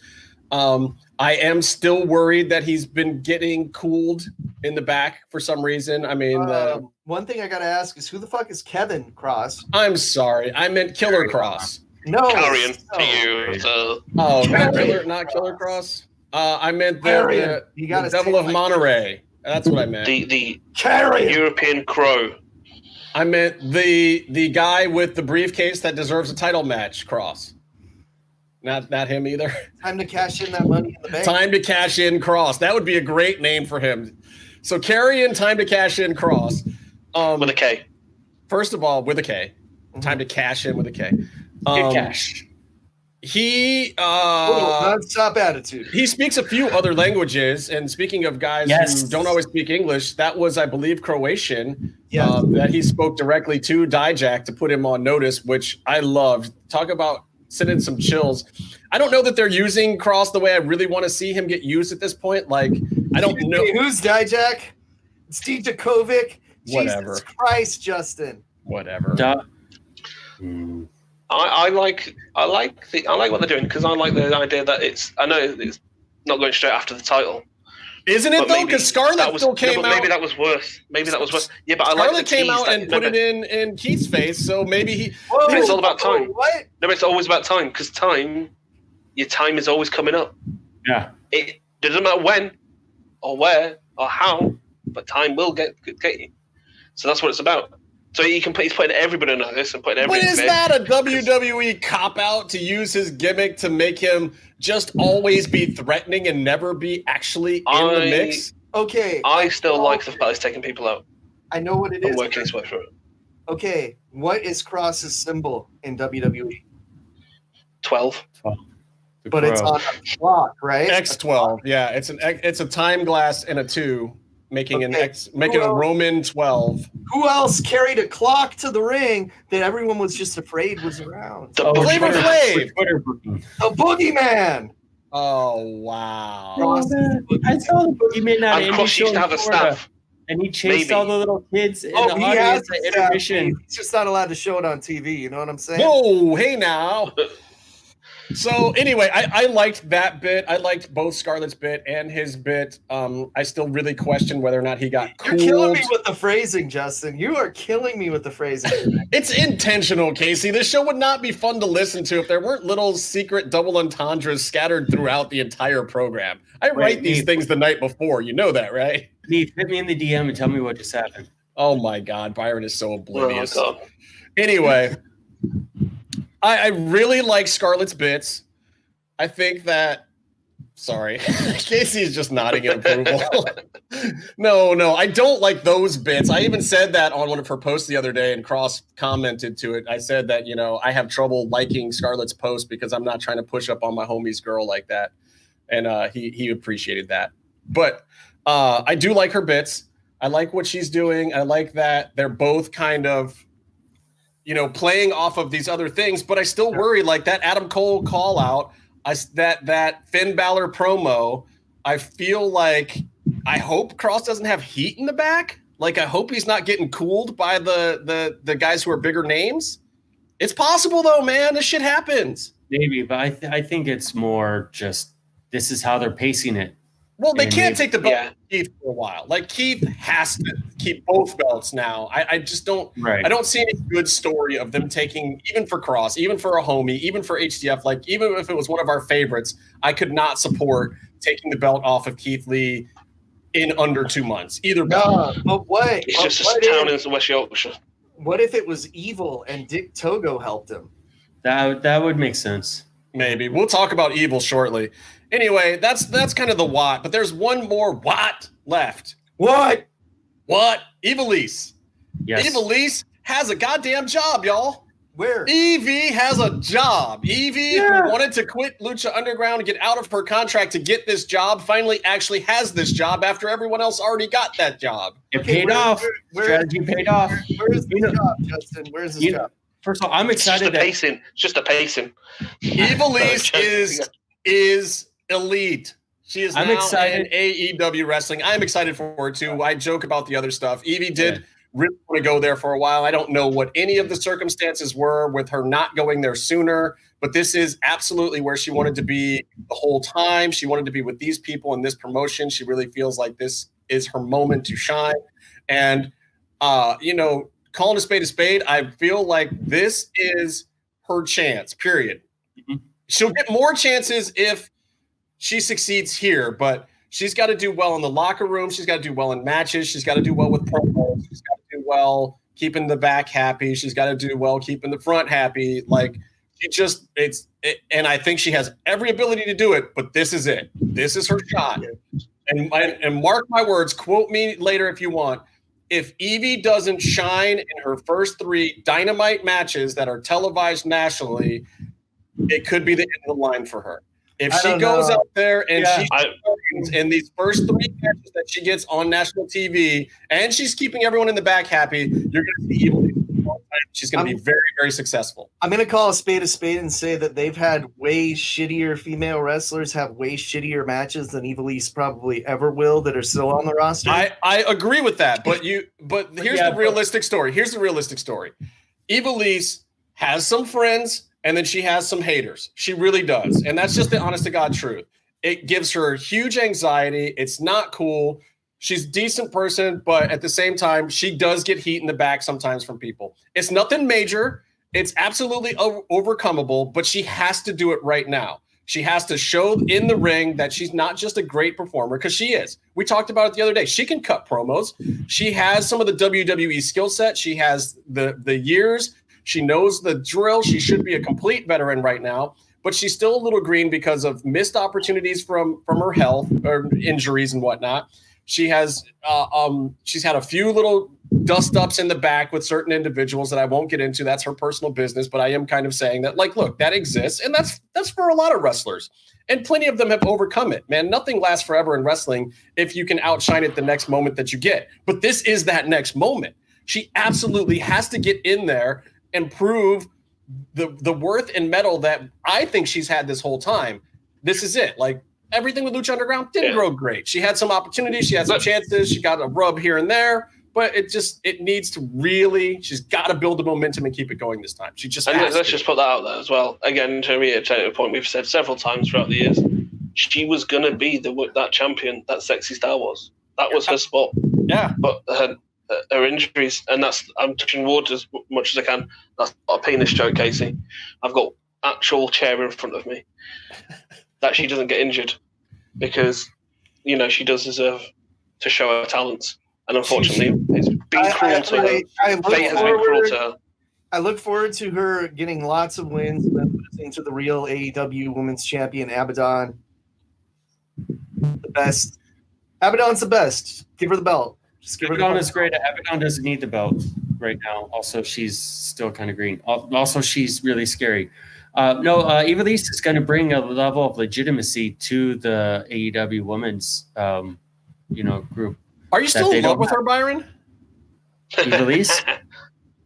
I am still worried that he's been getting cooled in the back for some reason. I mean, one thing I got to ask is who the fuck is Kevin Cross? I'm sorry. I meant Killer Cross. No. Carrion to you. Oh, not Killer Cross. I meant the Devil of Monterey. That's what I meant. The European Crow. I meant the guy with the briefcase that deserves a title match, Cross. Not him either. Time to cash in that money in the bank. Time to cash in Cross. That would be a great name for him. So Karrion, time to cash in Cross. With a K. First of all, with a K. Time to cash in with a K. Cash. He non-stop attitude. He speaks a few other languages, and speaking of guys who don't always speak English, that was, I believe, Croatian. That he spoke directly to Dijak to put him on notice, which I loved. Talk about sending some chills. I don't know that they're using Cross the way I really want to see him get used at this point. Like, I don't know. Who's Dijak? It's Dijakovic. Whatever. Jesus Christ, Justin. Whatever. I like what they're doing because I like the idea that I know it's not going straight after the title. Isn't it though? Because Scarlett still came out. Maybe that was worse. Yeah, but Scarlett came out and put it in Keith's face, so maybe he. It's all about time. What? No, it's always about time because your time is always coming up. Yeah. It doesn't matter when, or where, or how, but time will get you. So that's what it's about. So he's putting everybody on this and putting everybody. But is that a WWE cop out to use his gimmick to make him just always be threatening and never be actually in the mix? Okay. I still like the fact he's taking people out. I know what it is. Working his way through it. Okay, what is Cross's symbol in WWE? 12. But it's on a clock, right? X12. Yeah, it's a time glass and a 2. Making a Roman 12. Who else carried a clock to the ring that everyone was just afraid was around? Flavor Flav. The Boogeyman. Oh, wow. I saw the Boogeyman at and Cross used to have a staff. And he chased all the little kids in the audience at intermission. He's just not allowed to show it on TV. You know what I'm saying? Whoa, hey now. So anyway, I liked that bit. I liked both Scarlett's bit and his bit. I still really question whether or not he got cooled. You're killing me with the phrasing, Justin. You are killing me with the phrasing. It's intentional, Casey. This show would not be fun to listen to if there weren't little secret double entendres scattered throughout the entire program. I write these things the night before. You know that, right? Meef, hit me in the DM and tell me what just happened. Oh my God, Byron is so oblivious. Anyway. I really like Scarlett's bits. I think that. Sorry, Casey is just nodding in approval. No, I don't like those bits. I even said that on one of her posts the other day, and Cross commented to it. I said that I have trouble liking Scarlett's post because I'm not trying to push up on my homie's girl like that, and he appreciated that. But I do like her bits. I like what she's doing. I like that they're both kind of. Playing off of these other things, but I still worry like that Adam Cole call out, that Finn Balor promo. I feel like I hope Cross doesn't have heat in the back. Like I hope he's not getting cooled by the guys who are bigger names. It's possible though, man. This shit happens. Maybe, but I think it's more just this is how they're pacing it. Well, they can't take the belt from Keith for a while. Like Keith has to keep both belts now. I just don't. Right. I don't see any good story of them taking, even for Cross, even for a homie, even for HDF. Like even if it was one of our favorites, I could not support taking the belt off of Keith Lee in under 2 months. Either. No, but what? It's just a town in West Yorkshire. What if it was Evil and Dick Togo helped him? That would make sense. Maybe we'll talk about Evil shortly. Anyway, that's kind of the what, but there's one more what left. What? Ivelise. Yes. Ivelise has a goddamn job, y'all. Where? Evie has a job. Evie, who wanted to quit Lucha Underground and get out of her contract to get this job, finally actually has this job after everyone else already got that job. It paid off. Strategy paid off. Where's the job, Justin? Where's the job? First of all, I'm excited. It's just a pacing. Ivelise is elite. She is excited. in AEW wrestling. I'm excited for her too. I joke about the other stuff. Evie did really want to go there for a while. I don't know what any of the circumstances were with her not going there sooner, but this is absolutely where she wanted to be the whole time. She wanted to be with these people in this promotion. She really feels like this is her moment to shine. And, calling a spade, I feel like this is her chance, period. Mm-hmm. She'll get more chances if she succeeds here, but She's got to do well in the locker room. She's got to do well in matches. She's got to do well with promos. She's got to do well keeping the back happy. She's got to do well keeping the front happy. Like, and I think she has every ability to do it, but this is it. This is her shot. And mark my words, quote me later if you want. If Evie doesn't shine in her first 3 Dynamite matches that are televised nationally, it could be the end of the line for her. If she goes out there and she shines in these first 3 matches that she gets on national TV, and she's keeping everyone in the back happy, you're going to see Evil. She's going to be very, very successful. I'm going to call a spade and say that they've had way shittier female wrestlers have way shittier matches than Ivelise probably ever will that are still on the roster. I agree with that, but here's the realistic story. Here's the realistic story. Ivelise has some friends, and then she has some haters. She really does, and that's just the honest to God truth. It gives her huge anxiety. It's not cool. She's a decent person, but at the same time, she does get heat in the back sometimes from people. It's nothing major. It's absolutely overcomable, but she has to do it right now. She has to show in the ring that she's not just a great performer, because she is. We talked about it the other day. She can cut promos. She has some of the WWE skill set. She has the years. She knows the drill. She should be a complete veteran right now, but she's still a little green because of missed opportunities from her health or injuries and whatnot. She has she's had a few little dust ups in the back with certain individuals that I won't get into. That's her personal business, but I am kind of saying that, like, look, that exists, and that's for a lot of wrestlers, and plenty of them have overcome it. Man, nothing lasts forever in wrestling if you can outshine it the next moment that you get. But this is that next moment. She absolutely has to get in there and prove the worth and mettle that I think she's had this whole time. This is it. Like, everything with Lucha Underground didn't grow great. She had some opportunities. She had some chances. She got a rub here and there, but it needs to really, she's got to build the momentum and keep it going this time. She just let's just put that out there as well. Again, to reiterate a point we've said several times throughout the years, she was going to be that champion that Sexy Star was. That was her spot. Yeah. But her injuries, and I'm touching wood as much as I can. That's not a penis joke, Casey. I've got actual chair in front of me. That she doesn't get injured, because she does deserve to show her talents, and unfortunately, it's been cruel to her. Fate has been cruel to her. I look forward to her getting lots of wins and then losing to the real AEW Women's Champion Abaddon. The best. Abaddon's the best. Give her the belt. Just give Abaddon is great. Abaddon doesn't need the belt right now. Also, she's still kind of green. Also, she's really scary. Ivelise is going to bring a level of legitimacy to the AEW women's, group. Are you still in love with her, Byron? Ivelise?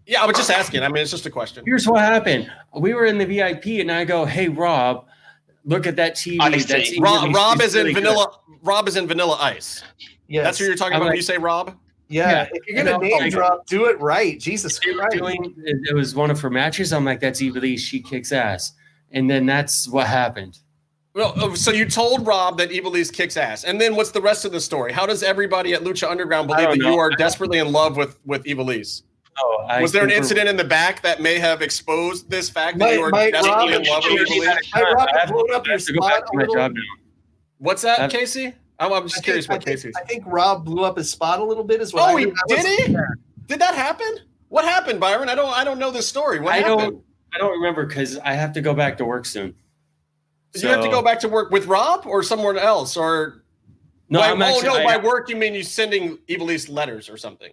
Yeah, I was just asking. I mean, it's just a question. Here's what happened. We were in the VIP, and I go, "Hey, Rob, look at that TV." Rob is in vanilla. Rob is in Vanilla Ice. Yes. That's who you're talking about when you say Rob? Yeah. If you're going to name drop, do it right. Jesus Christ. It was one of her matches. I'm like, that's Ivelisse. She kicks ass. And then that's what happened. Well, so you told Rob that Ivelisse kicks ass. And then what's the rest of the story? How does everybody at Lucha Underground believe that you are desperately in love with Ivelisse? Was there an incident in the back that may have exposed this fact that you are desperately in love with Ivelisse? What's that, Casey? I'm just curious what Casey. I think Rob blew up his spot a little bit as well. Did he? Did that happen? What happened, Byron? I don't know this story. What happened? I don't remember because I have to go back to work soon. You have to go back to work with Rob or someone else, or no? By work you mean you sending Ivelisse letters or something?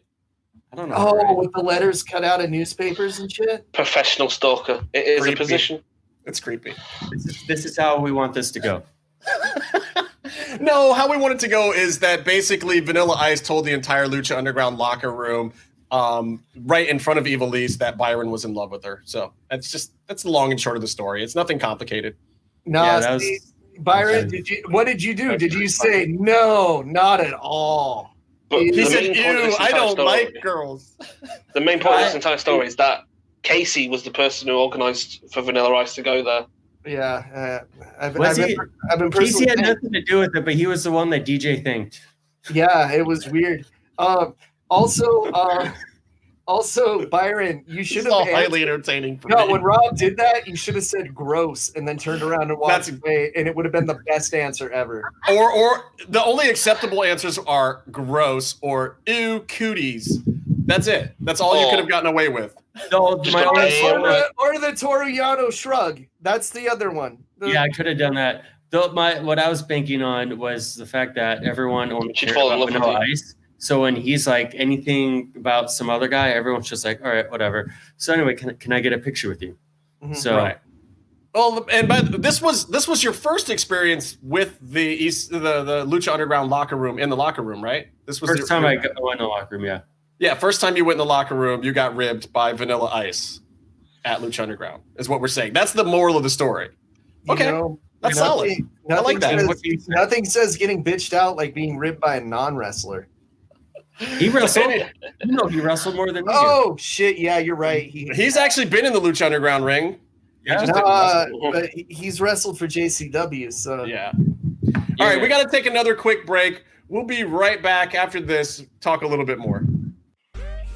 I don't know. With the letters cut out of newspapers and shit. Professional stalker. It is a position. It's creepy. This is how we want this to go. No, how we want it to go is that basically Vanilla Ice told the entire Lucha Underground locker room right in front of Ivelisse that Byron was in love with her. So that's the long and short of the story. It's nothing complicated. No, Byron, what did you do? Did you say no, not at all? But he said, "Ew, I don't like girls." The main point of this entire story is that Casey was the person who organized for Vanilla Ice to go there. Yeah, I've been Casey had nothing to do with it, but he was the one that DJ thanked. Yeah, it was weird. Also, Also, Byron, you should This is all have highly entertaining for No, me. when Rob did that, you should have said gross and then turned around and walked away, and it would have been the best answer ever. Or the only acceptable answers are gross or ew cooties. That's it. That's all you could have gotten away with. No, Or the Toru Yano shrug. That's the other one. Yeah, I could have done that. Though what I was banking on was the fact that everyone only cared about Vanilla Ice. So when he's like anything about some other guy, everyone's just like, all right, whatever. So anyway, can I get a picture with you? Mm-hmm. So right. Well, and but this was your first experience with the Lucha Underground locker room in the locker room, right? This was first time I went in the locker room. Yeah. Yeah, first time you went in the locker room, you got ribbed by Vanilla Ice at Lucha Underground. Is what we're saying. That's the moral of the story. Okay, that's solid. I like that. Nothing says getting bitched out like being ribbed by a non-wrestler. He wrestled. He wrestled more than me. Oh shit! Yeah, you're right. He's actually been in the Lucha Underground ring. Yeah, but he's wrestled for JCW. So yeah. All right, we got to take another quick break. We'll be right back after this. Talk a little bit more.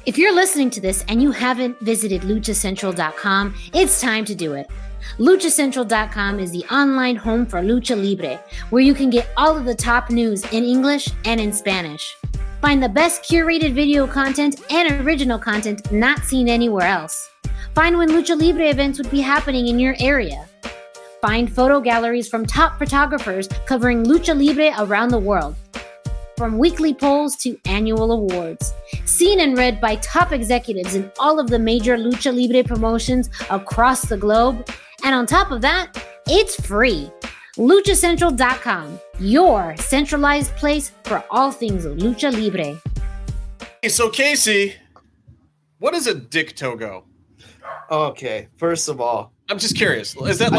If you're listening to this and you haven't visited LuchaCentral.com, it's time to do it. LuchaCentral.com is the online home for Lucha Libre, where you can get all of the top news in English and in Spanish. Find the best curated video content and original content not seen anywhere else. Find when Lucha Libre events would be happening in your area. Find photo galleries from top photographers covering Lucha Libre around the world. From weekly polls to annual awards. Seen and read by top executives in all of the major Lucha Libre promotions across the globe. And on top of that, it's free. LuchaCentral.com, your centralized place for all things Lucha Libre. Hey, so Casey, what is a Dick Togo? Okay, first of all, I'm just curious. Is that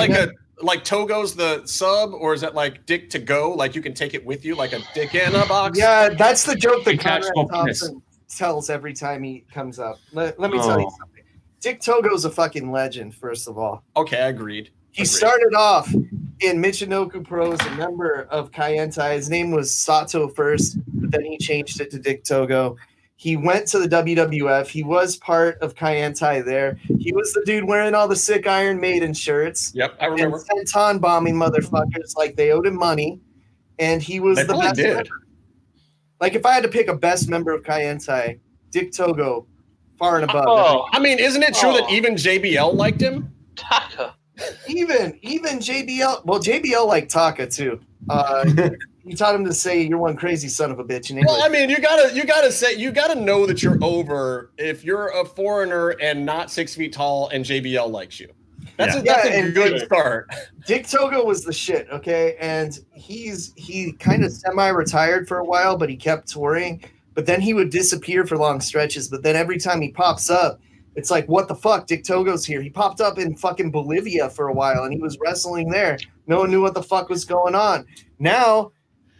like Togo's the sub, or is that like Dick to go? Like you can take it with you, like a dick in a box? Yeah, that's the joke that Conrad Thompson tells every time he comes up. Let me tell you something. Dick Togo's a fucking legend, first of all. Okay, agreed. He started off in Michinoku Pro as a member of Kaientai. His name was Sato first, but then he changed it to Dick Togo. He went to the WWF. He was part of Kaientai there. He was the dude wearing all the sick Iron Maiden shirts. Yep, I remember. And senton bombing motherfuckers like they owed him money. And he was the best member. Like if I had to pick a best member of Kaientai, Dick Togo, far and above. Oh, I mean, isn't it true that even JBL liked him? Taka. Even JBL. Well, JBL liked Taka too. He taught him to say "you're one crazy son of a bitch" in English. Well, I mean, you gotta know that you're over if you're a foreigner and not 6 feet tall and JBL likes you. That's a good start. Dick Togo was the shit, okay, and he kind of semi-retired for a while, but he kept touring. But then he would disappear for long stretches. But then every time he pops up, it's like, what the fuck? Dick Togo's here. He popped up in fucking Bolivia for a while, and he was wrestling there. No one knew what the fuck was going on. Now,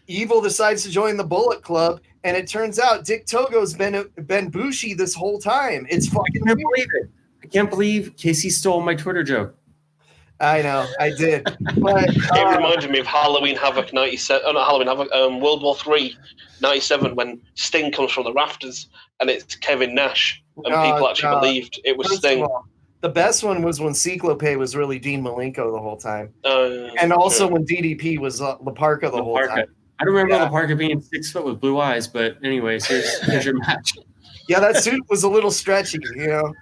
Evil decides to join the Bullet Club, and it turns out Dick Togo's been Bushi this whole time. It's fucking weird. I can't believe Casey stole my Twitter joke. I know, I did. But, it reminded me of Halloween Havoc 97. Oh, not Halloween Havoc. World War III 97 when Sting comes from the rafters and it's Kevin Nash and people actually believed it was Sting. The best one was when Cyclope was really Dean Malenko the whole time, and also when DDP was Laparca the whole time. I don't remember Laparca being 6 foot with blue eyes, but anyways, here's your match. Yeah, that suit was a little stretchy, you know.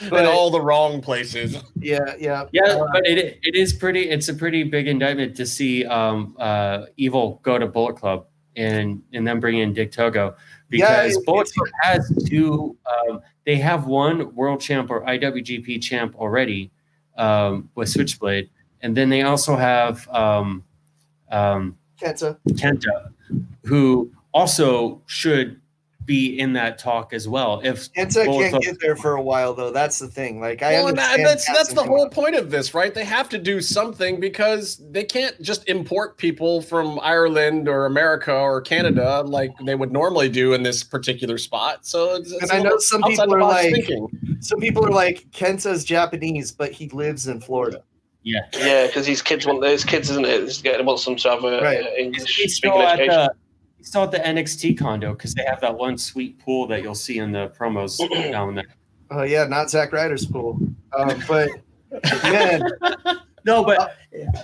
But in all the wrong places. Yeah. But it is pretty. It's a pretty big indictment to see Evil go to Bullet Club and then bring in Dick Togo, because Bullet Club has two. They have one world champ or IWGP champ already with Switchblade, and then they also have Kenta, who also should be in that talk as well. If Kenta can't get there for a while, though, that's the thing. Like, I understand that's the whole point of this, right? They have to do something because they can't just import people from Ireland or America or Canada like they would normally do in this particular spot. So, and I know some people are like, Kenta's Japanese, but he lives in Florida. Yeah, because his kids want those kids, isn't it? He's getting wants them to have English speaking education. He's still at the NXT condo because they have that one sweet pool that you'll see in the promos down there. Oh yeah, not Zack Ryder's pool. But man, no, but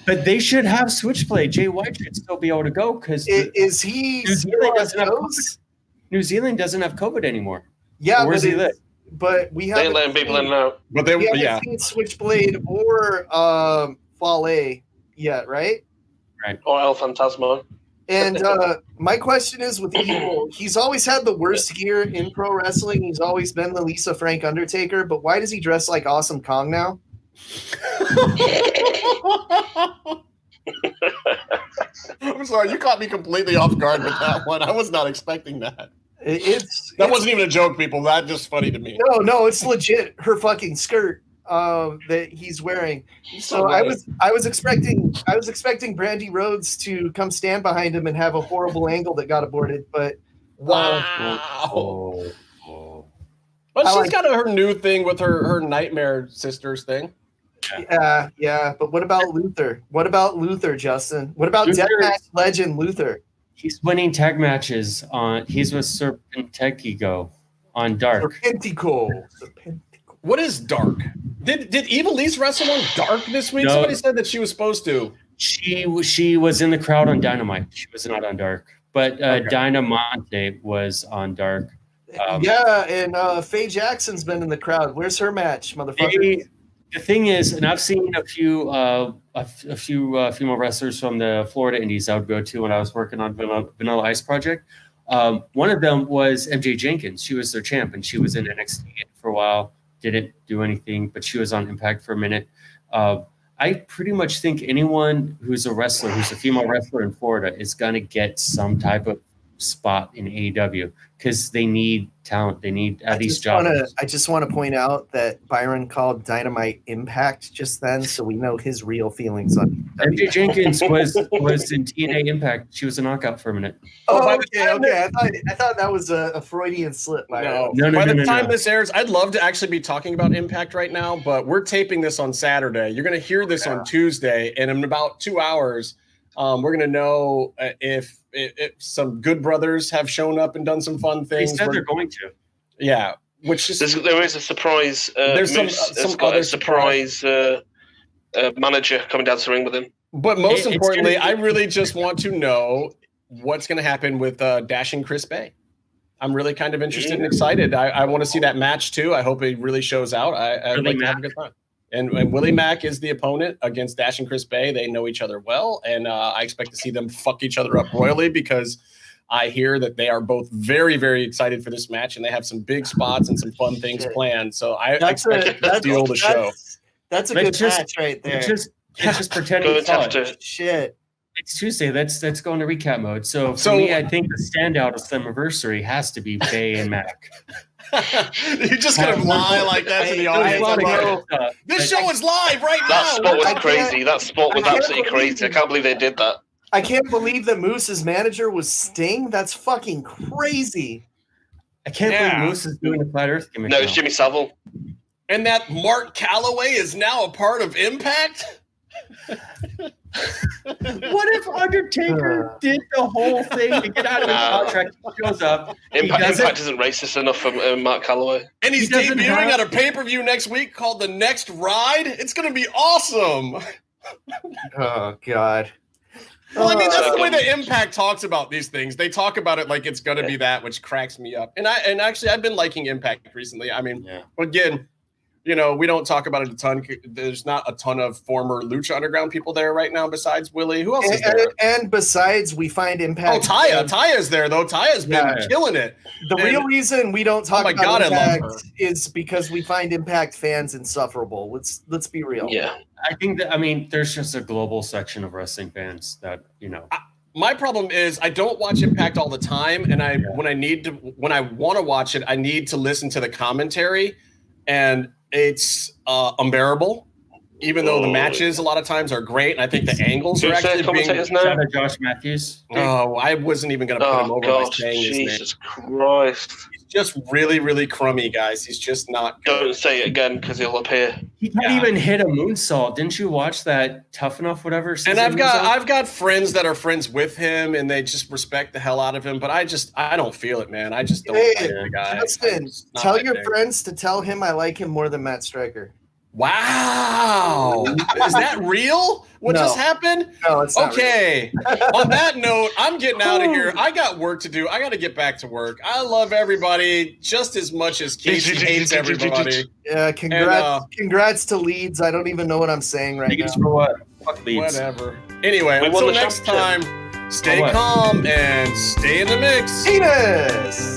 they should have Switchblade. Jay White should still be able to go because is he? New Zealand doesn't have COVID anymore. Yeah, where's he live? But we haven't letting people in now. But they we haven't seen Switchblade or Fale yet, right? Right. Or El Fantasma. And my question is with Evil, he's always had the worst gear in pro wrestling. He's always been the Lisa Frank Undertaker, but why does he dress like Awesome Kong now? I'm sorry, you caught me completely off guard with that one. I was not expecting that. That wasn't even a joke, people. That's just funny to me. No, it's legit. Her fucking skirt that he's wearing. So I was expecting Brandy Rhodes to come stand behind him and have a horrible angle that got aborted, but wow. But she's got her new thing with her Nightmare Sisters thing. Yeah. But what about Luther? What about Luther, Justin? What about Deathmatch legend Luther? He's winning tag matches he's with Serpentico on Dark. Serpentico. What is Dark? Did Ivelise wrestle on Dark this week? No. Somebody said that she was supposed to. She was in the crowd on Dynamite. She was not on Dark. But Dynamite was on Dark. And Faye Jackson's been in the crowd. Where's her match, motherfucker? The thing is, and I've seen a few female wrestlers from the Florida Indies I would go to when I was working on Vanilla Ice Project. One of them was MJ Jenkins. She was their champ, and she was in NXT for a while. Didn't do anything, but she was on Impact for a minute. I pretty much think anyone who's a wrestler, who's a female wrestler in Florida, is going to get some type of spot in AEW because they need talent. They need at least jobs. I just want to point out that Byron called Dynamite Impact just then, so we know his real feelings on MJ Jenkins was in TNA Impact. She was a knockout for a minute. Okay. I thought that was a Freudian slip. No. By the time this airs, I'd love to actually be talking about Impact right now, but we're taping this on Saturday. You're going to hear this on Tuesday, and in about 2 hours, we're going to know if some good brothers have shown up and done some fun things. They said they're going to. Yeah. Which is, there is a surprise. There's some other surprise manager coming down to the ring with him. But most importantly, I really just want to know what's going to happen with Dash and Chris Bay. I'm really kind of interested and excited. I want to see that match too. I hope it really shows out. I'd like to have a good time. And Willie Mack is the opponent against Dash and Chris Bay. They know each other well, and I expect to see them fuck each other up royally because I hear that they are both very, very excited for this match, and they have some big spots and some fun things planned. So I expect to steal the show. That's a good match right there. Just pretending shit. It's Tuesday. Let's go into recap mode. So for me, I think the standout of Slammiversary has to be Bay and Mac. You're just gonna lie like that to the audience. This show is live right now. That spot was crazy. That spot was absolutely crazy. I can't believe they did that. I can't believe that Moose's manager was Sting. That's fucking crazy. I can't believe Moose is doing the Flat Earth gimmick. No, it's Jimmy Savile. And that Mark Calloway is now a part of Impact? What if Undertaker did the whole thing to get out of his contract? He shows up. Impact isn't racist enough for Mark Calloway. And he's debuting at a pay-per-view next week called The Next Ride. It's going to be awesome. Oh, God. Well, I mean, that's the way that Impact talks about these things. They talk about it like it's going to be that, which cracks me up. And actually, I've been liking Impact recently. I mean, again, you know, we don't talk about it a ton. There's not a ton of former Lucha Underground people there right now besides Willie. Who else is there? And besides, we find Impact. Oh, Taya. Taya's there, though. Taya's been killing it. The real reason we don't talk about Impact is because we find Impact fans insufferable. Let's be real. Yeah. I think that, I mean, there's just a global section of wrestling fans that, you know. My problem is I don't watch Impact all the time. And when I want to watch it, I need to listen to the commentary. And it's unbearable, even though the matches a lot of times are great. And I think the angles are actually being... Josh Matthews. Oh, I wasn't even going to put him over by saying his name. Jesus Christ. just really, really crummy, guys. He's just not good. Don't say it again because he'll appear. He can't even hit a moonsault. Didn't you watch that Tough Enough, whatever? And I've got friends that are friends with him, and they just respect the hell out of him. But I don't feel it, man. I just don't like the guy. Justin, tell your friends to tell him I like him more than Matt Striker. Wow. Is that real? What just happened? No, it's not okay. On that note, I'm getting out of here. I got work to do. I got to get back to work. I love everybody just as much as Casey hates everybody. Yeah, congrats to Leeds. I don't even know what I'm saying right now. For what? Fuck Leeds. Whatever. Anyway, until next time, stay calm and stay in the mix. Penis!